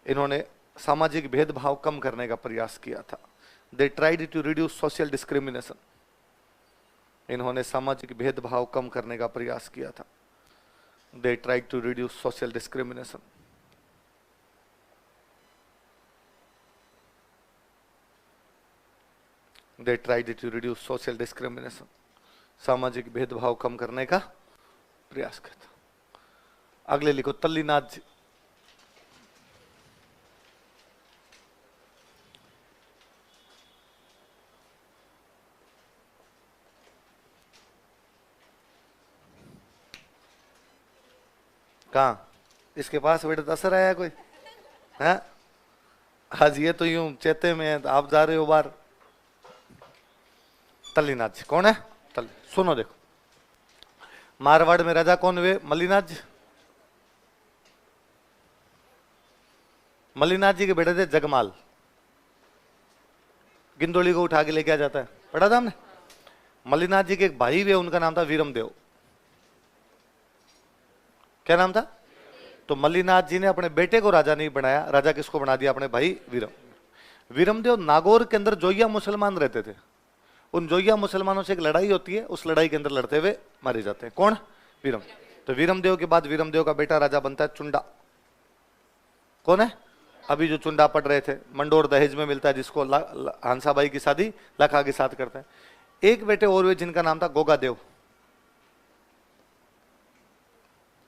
इन्होंने सामाजिक भेदभाव कम करने का प्रयास किया था। They tried to reduce social discrimination. इन्होंने सामाजिक भेदभाव कम करने का प्रयास किया था। They tried to reduce social discrimination. They tried to reduce social discrimination. सामाजिक भेदभाव कम करने का प्रयास किया था। अगले लिखो तल्लीनाथ जी। कहा? इसके पास बेटा दसर आया कोई है? आज ये तो यूं चेते में है, आप जा रहे हो बाहर। तल्लीनाथ जी कौन है? सुनो देखो, मारवाड़ में राजा कौन हुए? मल्लीनाथ जी। मल्लीनाथ जी के बेटे थे जगमाल। गिंदोली को उठा के लेके आ जाता है, पढ़ा था हमने। मल्लीनाथ जी के एक भाई हुए, उनका नाम था वीरमदेव। क्या नाम था? तो मल्लीनाथ जी ने अपने बेटे को राजा नहीं बनाया, राजा किसको बना दिया? अपने भाई वीरम। वीरमदेव नागौर के अंदर जोइया मुसलमान रहते थे। उन जोइया मुसलमानों से एक लड़ाई होती है, उस लड़ाई के अंदर लड़ते हुए मारे जाते हैं। कौन? वीरम। तो वीरमदेव के बाद वीरमदेव का बेटा राजा बनता है चुंडा। कौन है? अभी जो चुंडा पढ़ रहे थे, मंडोर दहेज में मिलता है, जिसको हंसाबाई की शादी लखा के साथ करते हैं। एक बेटे और हुए जिनका नाम था गोगादेव।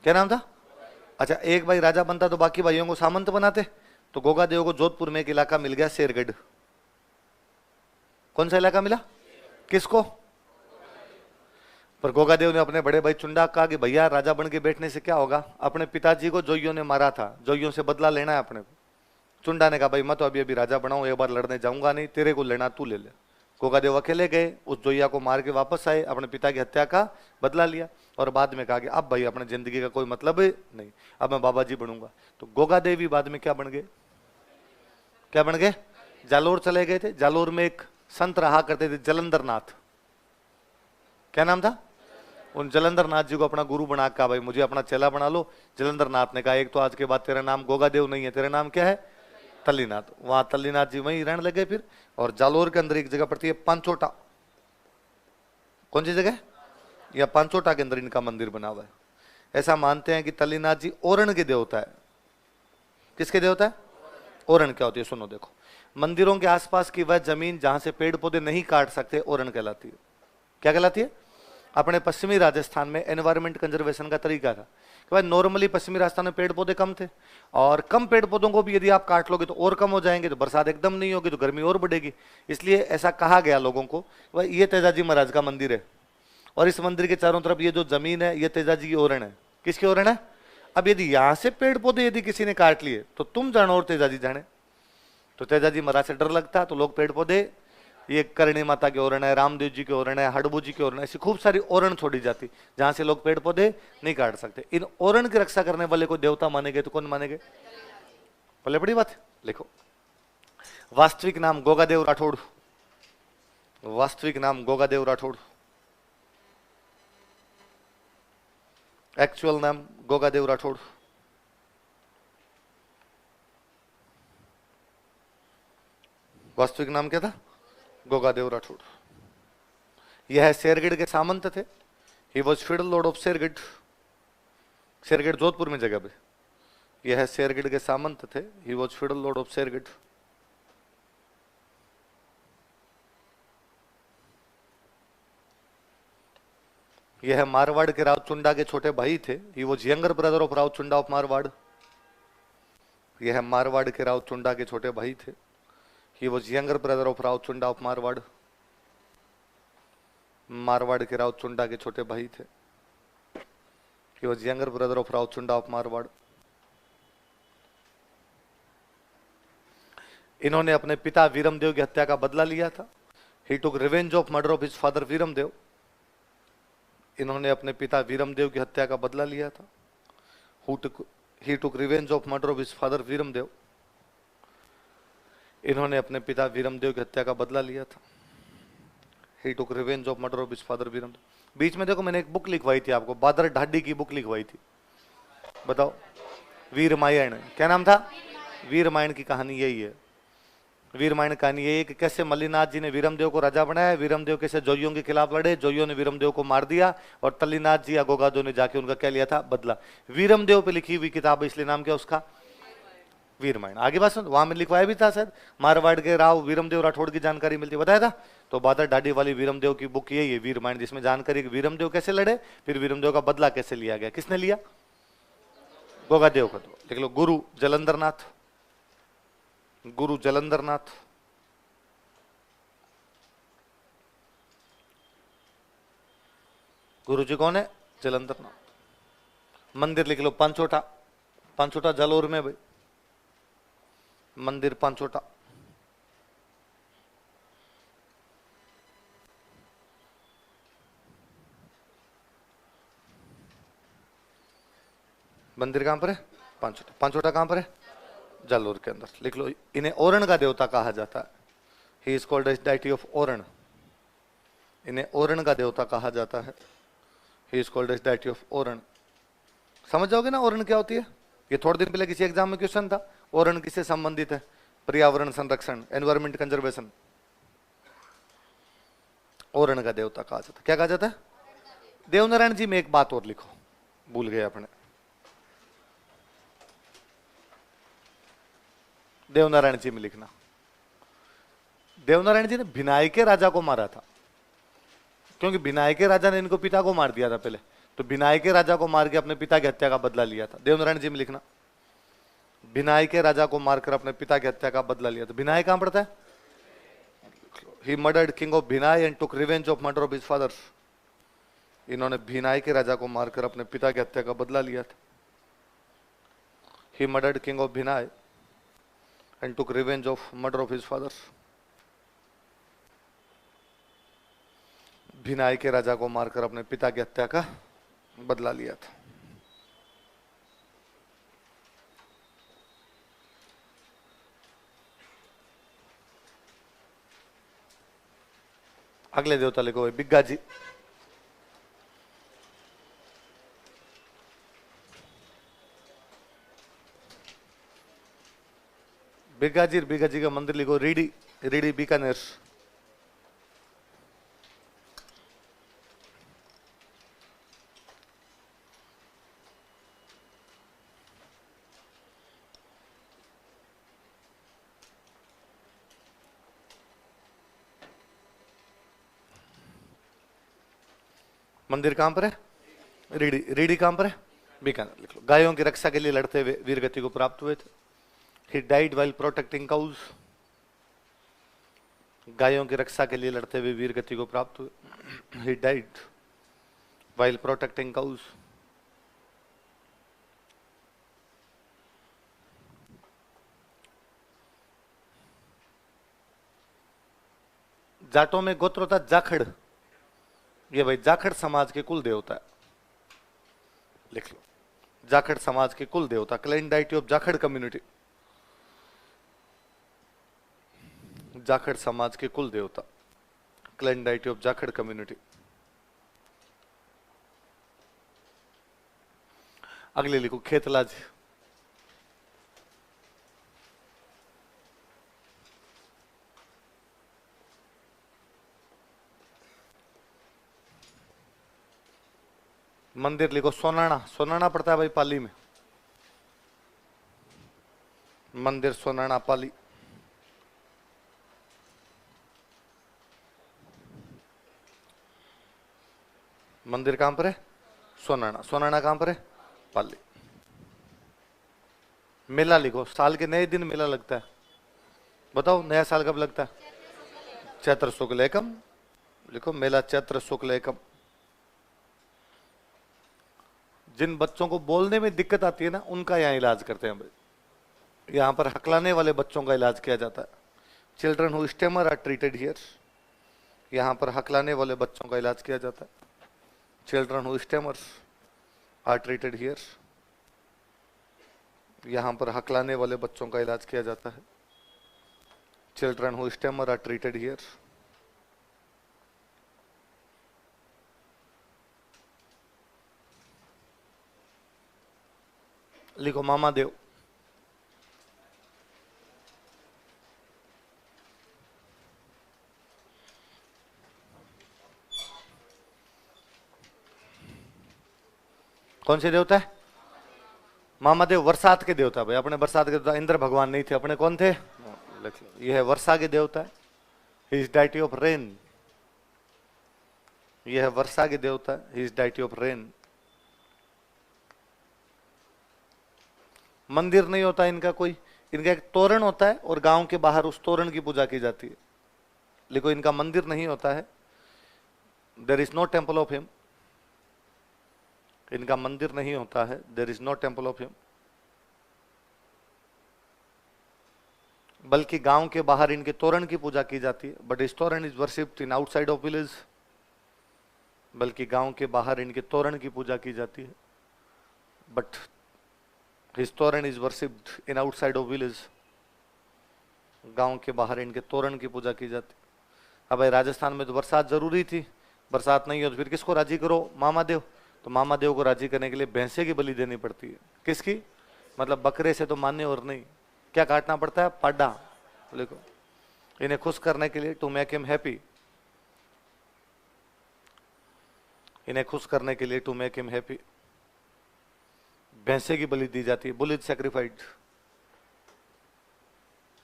क्या नाम था? अच्छा, एक भाई राजा बनता तो बाकी भाइयों को सामंत बनाते। तो गोगादेव को जोधपुर में एक इलाका मिल गया, शेरगढ़। कौन सा इलाका मिला? किसको? पर गोगादेव ने अपने बड़े भाई चुंडा कहा कि भैया राजा बन के बैठने से क्या होगा? अपने पिताजी को जोइयों ने मारा था, जोइयों से बदला लेना है अपने को। चुंडा ने कहा भाई मैं तो अभी अभी राजा बनाऊं, एक बार लड़ने जाऊंगा नहीं, तेरे को लेना तू ले ले। गोगादेव अकेले गए, उस जोइया को मार के वापस आए, अपने पिता की हत्या का बदला लिया और बाद में कहा कि अब भाई अपने जिंदगी का कोई मतलब नहीं, अब मैं बाबा जी बनूंगा। तो गोगादेव भी बाद में क्या बन गए? क्या बन गए? जालोर चले गए थे। जालोर में एक संत रहा करते थे, जलंधर नाथ। क्या नाम था? उन जलंधर नाथ जी को अपना गुरु बना, कहा भाई मुझे अपना चेला बना लो। जलंधर नाथ ने कहा एक तो आज के बाद तेरा नाम गोगादेव नहीं है, तेरा नाम क्या है? तल्लीनाथ। वहां तल्लीनाथ जी वहीं रहने लगे फिर। और जालोर के अंदर एक जगह पड़ती है पांचोटा। कौन सी जगह? या पांचोटा के अंदर इनका मंदिर बना हुआ है। ऐसा मानते हैं कि तल्लीनाथ जी ओरण के देवता है। किसके देवता है? ओरण क्या होती है सुनो देखो। मंदिरों के आसपास की वह जमीन जहां से पेड़ पौधे नहीं काट सकते, ओरण कहलाती है। क्या कहलाती है? अपने पश्चिमी राजस्थान में एनवायरमेंट कंजर्वेशन का तरीका था कि भाई नॉर्मली पश्चिमी राजस्थान में पेड़ पौधे कम थे, और कम पेड़ पौधों को भी यदि आप काट लोगे तो और कम हो जाएंगे, तो बरसात एकदम नहीं होगी, तो गर्मी और बढ़ेगी। इसलिए ऐसा कहा गया लोगों को, भाई ये तेजाजी महाराज का मंदिर है और इस मंदिर के चारों तरफ ये जो जमीन है ये तेजाजी की ओरण है। किसकी ओरण है? अब यदि यहां से पेड़ पौधे यदि किसी ने काट लिए तो तुम जानो और तेजाजी जाने। तो तेजाजी महाराज से डर लगता, तो लोग पेड़ पौधे, ये करणी माता की ओरण है, रामदेव जी की ओरण है, हडबू जी की ओरण है, ऐसी खूब सारी ओरण छोड़ी जाती जहां से लोग पेड़ पौधे नहीं काट सकते। इन ओरण की रक्षा करने वाले को देवता माने गए, तो कौन माने गए? पहले बड़ी बात लिखो। वास्तविक नाम गोगादेव राठौड़। वास्तविक नाम गोगादेव राठौड़। एक्चुअल नाम गोगादेव राठौड़। वास्तविक नाम क्या था? गोगादेव राठौड़। यह शेरगढ़ के सामंत थे। He was feudal lord of Shergarh. Shergarh Jodhpur में जगह पे। यह शेरगढ़ के सामंत थे। He was feudal lord of Shergarh. यह मारवाड़ के राव चुंडा के छोटे भाई थे। He was younger brother of Rao Chunda of Marwar. यह मारवाड़ के राव चुंडा के छोटे भाई थे। He was younger brother of Rao Chunda of Marwar. Marwar के राव चुंडा के छोटे भाई थे। He was younger brother of Rao Chunda of Marwar. इन्होंने अपने पिता वीरमदेव की हत्या का बदला लिया था। He took revenge of murder of his father Viramdev. इन्होंने अपने पिता वीरमदेव की हत्या का बदला लिया था। He took revenge of murder of his father Viramdev. इन्होंने अपने पिता वीरमदेव की हत्या का बदला लिया था। He took revenge of murder of his father Viramdev. बीच में देखो मैंने एक बुक लिखवाई थी आपको, बादर ढाडी की बुक लिखवाई थी। बताओ, वीर रामायण। क्या नाम था? वीर रामायण की कहानी यही है। वीर रामायण कहानी यही है कि कैसे मल्लीनाथ जी ने वीरमदेव को राजा बनाया, वीरमदेव कैसे जोइयों के खिलाफ लड़े, जोइयों ने वीरमदेव को मार दिया, और तल्लीनाथ जी या गोगादेव ने जाके उनका क्या लिया था? बदला। वीरमदेव पे लिखी हुई किताब है, इसलिए नाम क्या उसका? वीर रामायण। आगे बात सुन, वहां में लिखवाया भी था शायद, मारवाड़ के राव वीरमदेव राठौड़ की जानकारी मिलती, बताया था। तो बादर ढाडी वाली वीरमदेव की बुक यही है, वीर रामायण, जिसमें जानकारी वीरमदेव कैसे लड़े, फिर वीरमदेव का बदला कैसे लिया गया। किसने लिया? गोगादेव का। तो लिख लो, गुरु जलंधर नाथ। गुरु जलंधर नाथ। गुरु जी कौन है? जलंधर नाथ। मंदिर लिख लो पांचोटा। पांचोटा जालोर में भाई, मंदिर पांचोटा। मंदिर कहां पर है? पांचोटा। पांचोटा कहां पर है? जालोर के अंदर। लिख लो, इन्हें ओरण का देवता कहा जाता है। He is called as deity of Oran. इन्हें ओरण का देवता कहा जाता है। He is called as deity of Oran. समझ जाओगे ना ओरण क्या होती है? ये थोड़े दिन पहले किसी एग्जाम में क्वेश्चन था, ओरण किससे संबंधित है? पर्यावरण संरक्षण, एनवायरमेंट कंजर्वेशन। ओरण का देवता कहा जाता, क्या कहा जाता है? देवनारायण जी में एक बात और लिखो, भूल गए अपने। देवनारायण जी में लिखना, देवनारायण जी ने भिनाई के राजा को मारा था, क्योंकि भिनाई के राजा ने इनको पिता को मार दिया था पहले, तो भिनाई के राजा को मार के अपने पिता की हत्या का बदला लिया था। देवनारायण जी में लिखना, भिनाई के राजा को मारकर अपने पिता की हत्या का बदला लिया था। भिनाई कहां पड़ता है? He murdered king of Bhinai and took revenge of murder of his father. इन्होंने भिनाई के राजा को मारकर अपने पिता की हत्या का बदला लिया था। He murdered king of Bhinai and took revenge of murder of his father. Bhinai के राजा को मारकर अपने पिता की हत्या का बदला लिया था। अगले देवता लिखो भाई, बिग्गा जी। बिग्गा जी का मंदिर लिखो, रीडी, रीडी बीकानेर। मंदिर कहां पर है? रीडी। रीडी कहां पर है? बीकानेर। लिख लो। गायों की रक्षा के लिए लड़ते हुए वीर गति को प्राप्त हुए थे। He died while protecting cows. गायों की रक्षा के लिए लड़ते हुए वीर गति को प्राप्त हुए। He died while protecting cows. जाटों में गोत्र होता जाखड़, ये भाई जाखड़ समाज के कुल देवता है, लिख लो। जाखड़ समाज के कुल देवता, clan deity of Jakhar community, Jakhar समाज के कुल देवता, clan deity of Jakhar community. अगले लिखो, खेतलाज। मंदिर लिखो, सोनाना। सोनाना पड़ता है भाई पाली में, मंदिर सोनाना पाली। मंदिर कहां पर है? सोनाना। सोनाना कहां पर है? पाली। मेला लिखो, साल के नए दिन मेला लगता है, बताओ नया साल कब लगता है? चैत्र शुक्ल एकम। लिखो, मेला चैत्र शुक्ल एकम। जिन बच्चों को बोलने में दिक्कत आती है ना, उनका यहाँ इलाज करते हैं भाई। यहाँ पर हकलाने वाले बच्चों का इलाज किया जाता है। Children who stammer are treated here. यहाँ पर हकलाने वाले बच्चों का इलाज किया जाता है। Children who stammer are treated here. यहाँ पर हकलाने वाले बच्चों का इलाज किया जाता है। Children who stammer are treated here. लिखो, मामा देव। कौन से देवता है? मामा देव बरसात के देवता भाई। अपने बरसात के देवता इंद्र भगवान नहीं थे, अपने कौन थे? लिख लो, यह है वर्षा के देवता है। He is deity of rain. यह है वर्षा के देवता है। He is deity of rain. मंदिर नहीं होता इनका कोई, इनका एक तोरण होता है और गांव के बाहर उस तोरण की पूजा की जाती है। लेकिन इनका मंदिर नहीं होता है। There is no temple of him. इनका मंदिर नहीं होता है। There is no temple of him. बल्कि गांव के बाहर इनके तोरण की पूजा की जाती है। बट इस तोरण is worshipped in outside of village. बल्कि गांव के बाहर इनके तोरण की पूजा की जाती है। बट हिज तोरण is worshipped in outside of village. गांव के बाहर इनके तोरण की पूजा की जाती। अब भाई राजस्थान में तो बरसात जरूरी थी, बरसात नहीं हो तो फिर किसको राजी करो? मामा देव। तो मामा देव को राजी करने के लिए भैंसे की बलि देनी पड़ती है। किसकी? मतलब बकरे से तो मान्य और नहीं, क्या काटना पड़ता है? पाडा। देखो, इन्हें खुश करने के लिए, टू मेक हिम हैप्पी, इन्हें खुश करने के लिए, टू मेक हिम हैप्पी, भैंसे की बलि दी जाती है, बुल इज सेक्रीफाइड,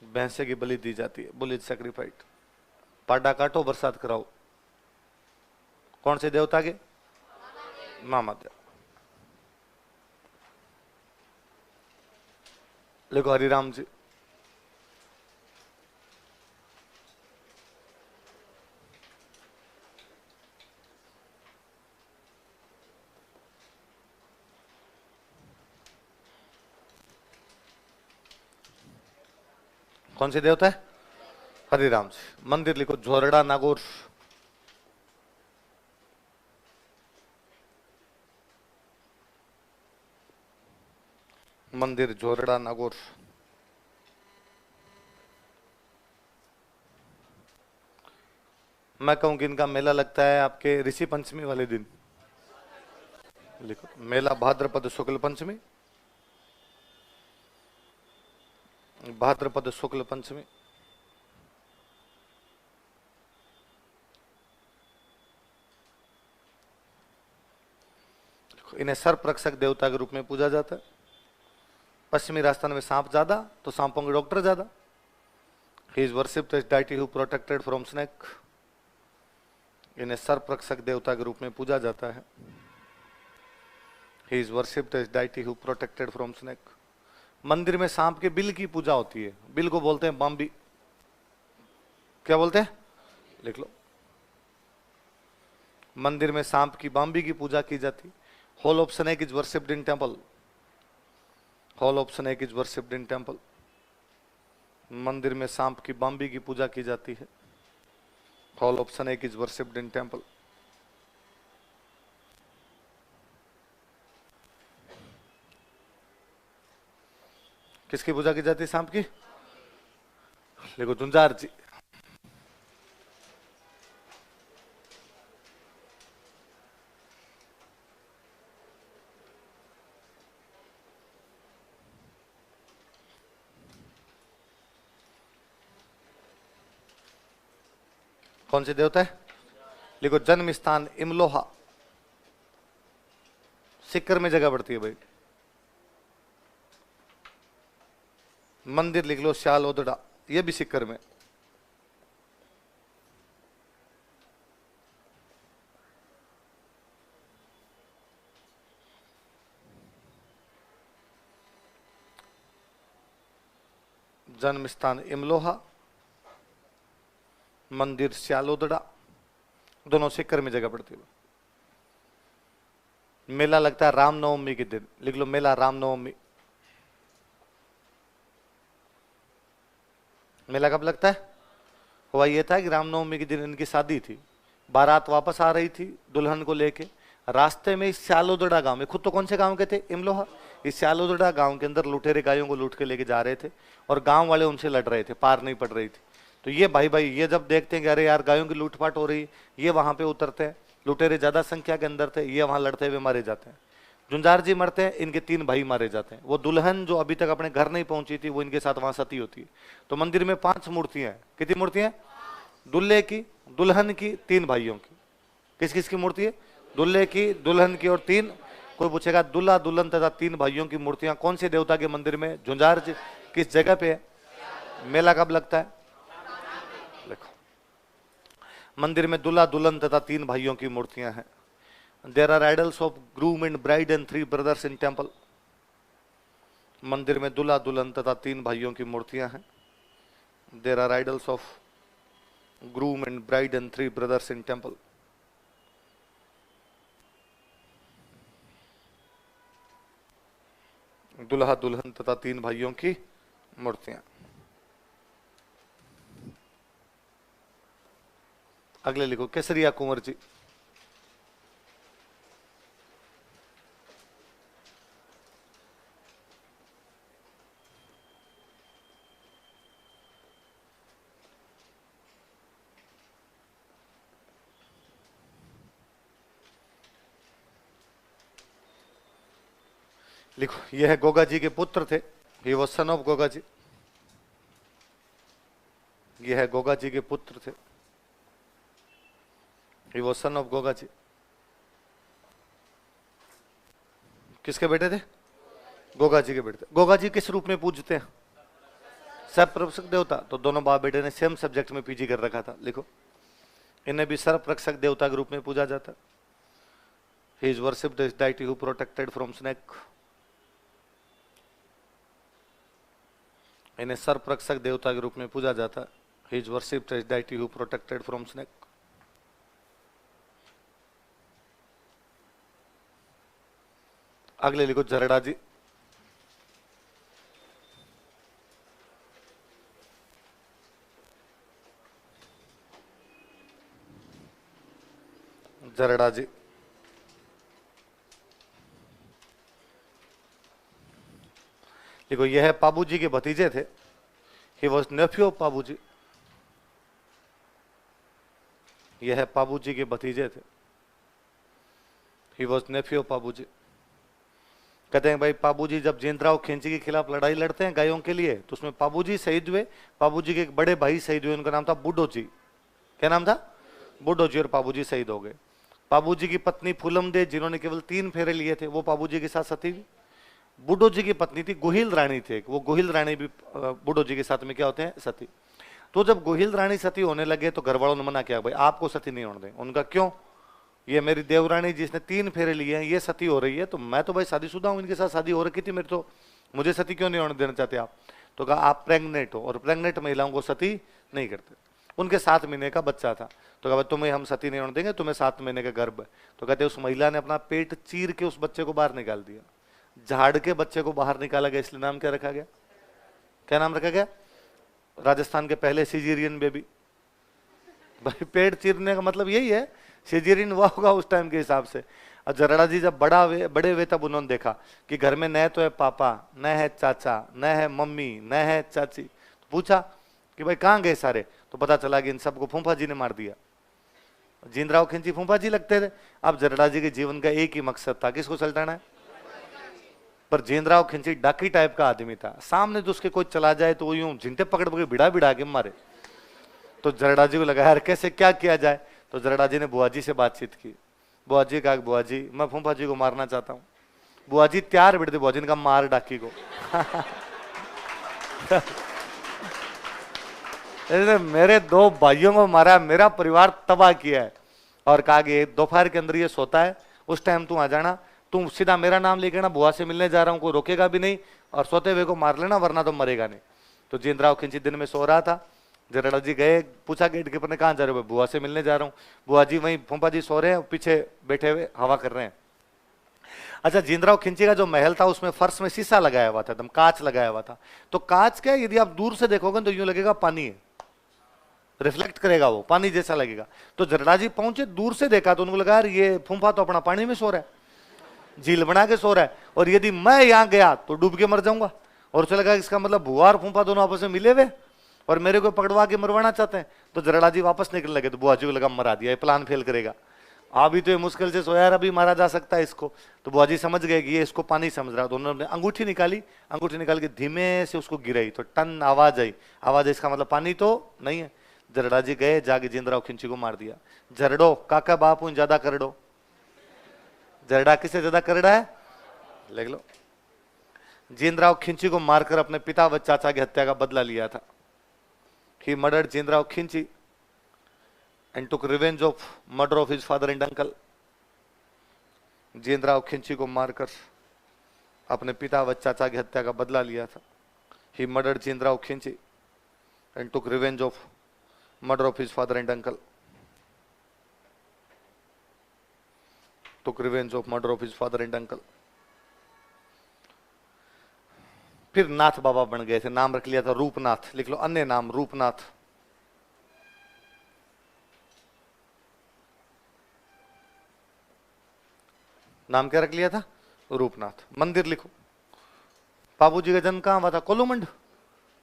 भैंसे की बलि दी जाती है, बुल इज सेक्रीफाइड। पाडा काटो, बरसात कराओ, कौन से देवता के? मामा देव। देखो हरिराम जी, कौन से देवता है? हरिराम जी। मंदिर लिखो झोरड़ा नागौर, मंदिर झोरड़ा नागौर। मैं कहूं कि इनका मेला लगता है आपके ऋषि पंचमी वाले दिन। लिखो मेला भाद्रपद शुक्ल पंचमी, भाद्रपद शुक्ल पंचमी। इन्हें सर्प रक्षक देवता के रूप में पूजा जाता है। पश्चिमी राजस्थान में सांप ज्यादा, तो सांपों के डॉक्टर ज्यादा। He is worshipped as deity who protected from snake. इन्हें सर्प रक्षक देवता के रूप में पूजा जाता है। He is worshipped as deity who protected from snake. मंदिर में सांप के बिल की पूजा होती है, बिल को बोलते हैं बाम्बी। क्या बोलते हैं? लिख लो, मंदिर में सांप की बाम्बी की पूजा की जाती। Hole of snake is worshipped in temple, hole of snake is worshipped in temple. मंदिर में सांप की बाम्बी की पूजा की जाती है। Hole of snake is worshipped in temple. किसकी पूजा की जाती है सांप की? देखो झुंझार जी। कौन से देवता है? लिखो जन्म स्थान इमलोहा, सिक्कर में जगह पड़ती है भाई। मंदिर लिख लो श्याल ओदड़ा, ये भी सिक्कर में। जन्म स्थान इमलोहा, मंदिर श्यालोदड़ा, दोनों सिक्कर में जगह पड़ती है। मेला लगता है रामनवमी के दिन, लिख लो मेला रामनवमी। मेला कब लगता है? हुआ ये था कि रामनवमी के दिन इनकी शादी थी, बारात वापस आ रही थी दुल्हन को लेके। रास्ते में इस श्यालोदड़ा गांव में, खुद तो कौन से गांव के थे? इमलोहा। इस श्यालोदड़ा गांव के अंदर लुटेरे गायों को लूट के लेके जा रहे थे और गांव वाले उनसे लड़ रहे थे, पार नहीं पड़ रही थी। तो ये भाई भाई ये जब देखते हैं कि अरे यार गायों की लूटपाट हो रही, ये वहां पे उतरते हैं। लुटेरे ज्यादा संख्या के अंदर थे, ये वहां लड़ते हुए मारे जाते हैं। जुंजार जी मरते हैं, इनके 3 भाई मारे जाते हैं। वो दुल्हन जो अभी तक अपने घर नहीं पहुंची थी, वो इनके साथ वहां सती होती है। तो मंदिर में 5 मूर्तियां हैं। कितनी मूर्तियां? दुल्हे की, दुल्हन की, 3 भाइयों की। किस किस की मूर्ति है? दुल्हे की, दुल्हन की और 3। कोई पूछेगा दुल्हा दुल्हन तथा 3 भाइयों की मूर्तियां कौन से देवता के मंदिर में? झुंझार जी। किस जगह पे है? मेला कब लगता है? देखो मंदिर में दूल्हा दुल्हन तथा 3 भाइयों की मूर्तियां हैं। There are idols of groom and bride and 3 brothers in temple. मंदिर में दूल्हा दुल्हन तथा 3 भाइयों की मूर्तियां हैं। There are idols of groom and bride and 3 brothers in temple. दूल्हा दुल्हन तथा 3 भाइयों की मूर्तियां। अगले लिखो केसरिया कुंवर जी। लिखो, यह गोगा जी के पुत्र थे, ये वो सन ऑफ गोगा जी, यह है गोगा जी के पुत्र थे, ये वो सन ऑफ गोगा जी। किसके बेटे थे? गोगा जी के बेटे थे। गोगा जी किस रूप में पूजते हैं? सर्वरक्षक देवता। तो दोनों बाप बेटे ने सेम सब्जेक्ट में पीजी कर रखा था। लिखो, इन्हें भी सर्वरक्षक देवता के रूप में पूजा जाता। He is worshipped as deity who protected from snake. इन्हें सर्वरक्षक देवता के रूप में पूजा जाता। He is worshipped as deity who protected from snake. अगले लिखो, जरडा जी। जरडा जी, देखो यह है पाबू जी के भतीजे थे। He was nephew of Pabu ji. यह है पाबू जी के भतीजे थे। He was nephew of Pabu ji. कहते हैं भाई पाबू जी जब जिंदराव खिंची के खिलाफ लड़ाई लड़ते हैं गायों के लिए, तो उसमें पाबू जी शहीद हुए। पाबू जी के एक बड़े भाई शहीद हुए, उनका नाम था बुड्ढो जी। क्या नाम था? बुड्ढो जी। और पाबू जी शहीद हो गए। पाबू जी की पत्नी फूलम दे, जिन्होंने केवल 3 फेरे लिए थे, वो पाबू जी के साथ सती हुई। बुड्ढो जी की पत्नी थी गोहिल रानी थे, वो गोहिल रानी भी बुड्ढो जी के साथ में क्या होते हैं? सती। तो जब गोहिल रानी सती होने लगे तो घर वालों ने मना किया, भाई आपको सती नहीं होने दें। उनका क्यों? ये मेरी देवरानी जिसने 3 फेरे लिए हैं, ये सती हो रही है, तो मैं तो भाई शादीशुदा हूं, इनके साथ शादी हो रखी थी मेरी, तो मुझे सती क्यों नहीं होने देना चाहते आप? तो कहा आप प्रेग्नेंट हो, और प्रेग्नेंट महिलाओं को सती नहीं करते। उनके 7 महीने का बच्चा था, तो कहा तुम्हें हम सती नहीं होने देंगे, तुम्हें 7 महीने का गर्भ है। तो कहते उस महिला ने अपना पेट चीर के उस बच्चे को बाहर निकाल दिया। झाड़ के बच्चे को बाहर निकाला गया, इसलिए नाम क्या रखा गया? क्या नाम रखा गया? राजस्थान के पहले सिजेरियन बेबी। भाई पेट चीरने का मतलब यही है, सिजेरियन हुआ होगा उस टाइम के हिसाब से। और जरड़ा जी जब बड़े हुए तब उन्होंने देखा कि घर में न तो है पापा, न है चाचा, न है मम्मी, न है चाची। तो पूछा कि भाई कहाँ गए सारे? तो पता चला कि इन सबको फूफा जी ने मार दिया। जिंदराव खिंची फूफा जी लगते थे। अब जरड़ा जी के जीवन का एक ही मकसद था, किसको सल्टाना है? पर जिंदराव खिंची डाकी टाइप का आदमी था, सामने तो उसके कोई चला जाए तो वो यूं झिंटे पकड़ पकड़ बिड़ा बिड़ा के मारे। तो जरड़ा जी को लगा यार कैसे क्या किया जाए। तो जरड़ा जी ने बुआ जी से बातचीत की। बुआ जी कहा बुआ जी मैं फूफा जी को मारना चाहता हूँ। बुआ जी तैयार बैठे, बुआ जी ने कहा मार डाकी को। मेरे 2 भाइयों को मारा, मेरा परिवार तबाह किया है। और कहा कि दोपहर के अंदर ये सोता है, उस टाइम तू आ जाना, तू सीधा मेरा नाम लेके ना बुआ से मिलने जा रहा हूँ, कोई रोकेगा भी नहीं, और सोते हुए को मार लेना वरना तो मरेगा नहीं। तो जिंदराव खिंची दिन में सो रहा था। जरड़ा जी गए, पूछा गेट कीपर ने कहाँ जा रहे हो? बुआ से मिलने जा रहा हूँ। बुआ जी वहीं फूफा जी सो रहे हैं, पीछे बैठे हुए हवा कर रहे हैं। अच्छा, जिंदराव खिंची का जो महल था उसमें फर्श में शीशा लगाया हुआ था, एकदम कांच लगाया हुआ था। तो कांच क्या, यदि आप दूर से देखोगे तो यूं लगेगा पानी है, रिफ्लेक्ट करेगा, वो पानी जैसा लगेगा। तो जरड़ा जी पहुंचे, दूर से देखा तो उनको लगा यार ये फूफा तो अपना पानी में सो रहा है, झील बना के सो रहा है, और यदि मैं यहां गया तो डूब के मर जाऊंगा। और उसे लगा इसका मतलब बुआ और फूफा दोनों आपस में मिले हुए और मेरे को पकड़वा के मरवाना चाहते हैं। तो जरड़ा जी वापस निकलने लगे। तो बुआ जी को लगा मरा दिया, ये प्लान फेल करेगा, अभी तो ये मुश्किल से सोया, अभी मारा जा सकता है इसको। तो बुआ जी समझ गए कि ये इसको पानी समझ रहा है। तो उन्होंने अंगूठी निकाली, अंगूठी निकाल के धीमे से उसको गिराई, तो टन आवाज आई। आवाज इसका मतलब पानी तो नहीं है। जरड़ा जी गए, जाके जिंदराव खिंची को मार दिया। जरड़ो काका बापू ज्यादा करड़ो, जरड़ा किसे ज्यादा करड़ा है? लिख लो। जिंदराव खिंची को मारकर अपने पिता व चाचा की हत्या का बदला लिया था। He murdered Jindrao Khinchi and took revenge of murder of his father and uncle. जिंदराव खिंची को मारकर अपने पिता व चाचा की हत्या का बदला लिया था। He murdered जिंदराव खिंची and took revenge of murder of his father and uncle. Took revenge of murder of his father and uncle. फिर नाथ बाबा बन गए थे, नाम रख लिया था रूपनाथ। लिख लो अन्य नाम रूपनाथ। नाम क्या रख लिया था? रूपनाथ। मंदिर लिखो। बाबूजी का जन्म कहां हुआ था? कोल्लूमंड।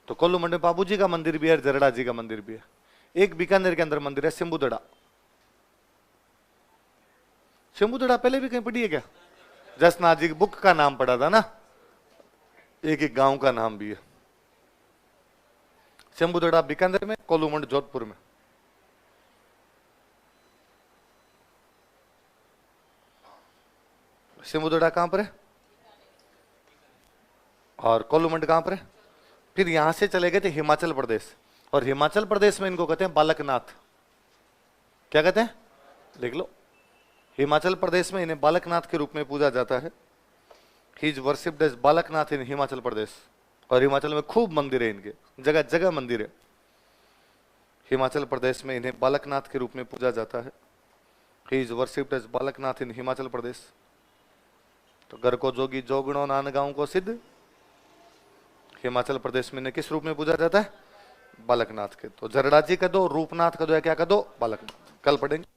तो कोल्लूमंड में बाबूजी का मंदिर भी है, जरड़ा जी का मंदिर भी है। एक बीकानेर के अंदर मंदिर है शंभुदड़ा। शंभुदड़ा पहले भी कहीं पढ़ी है क्या? जसनाथ जी की बुक का नाम पढ़ा था ना, एक एक गांव का नाम भी है। शंभुदड़ा बीकानेर में, कोलूमंड जोधपुर में। शंभुदड़ा कहां पर है और कोलूमंड कहां पर है? फिर यहां से चले गए थे हिमाचल प्रदेश, और हिमाचल प्रदेश में इनको कहते हैं बालकनाथ। क्या कहते हैं? लिख लो। हिमाचल प्रदेश में इन्हें बालकनाथ के रूप में पूजा जाता है। He is worshipped as Balaknath in Himachal Pradesh. और हिमाचल में खूब मंदिर है इनके, जगह जगह मंदिर है। हिमाचल प्रदेश में इन्हें बालकनाथ के रूप में पूजा जाता है। He is worshipped as Balaknath in Himachal Pradesh. तो घर को जोगी जोगणो नान गांव को सिद्ध। हिमाचल प्रदेश में इन्हें किस रूप में पूजा जाता है? बालकनाथ के। तो जरड़ा जी का दो, रूपनाथ का दो, या क्या का दो? बालकनाथ। कल पढ़ेंगे।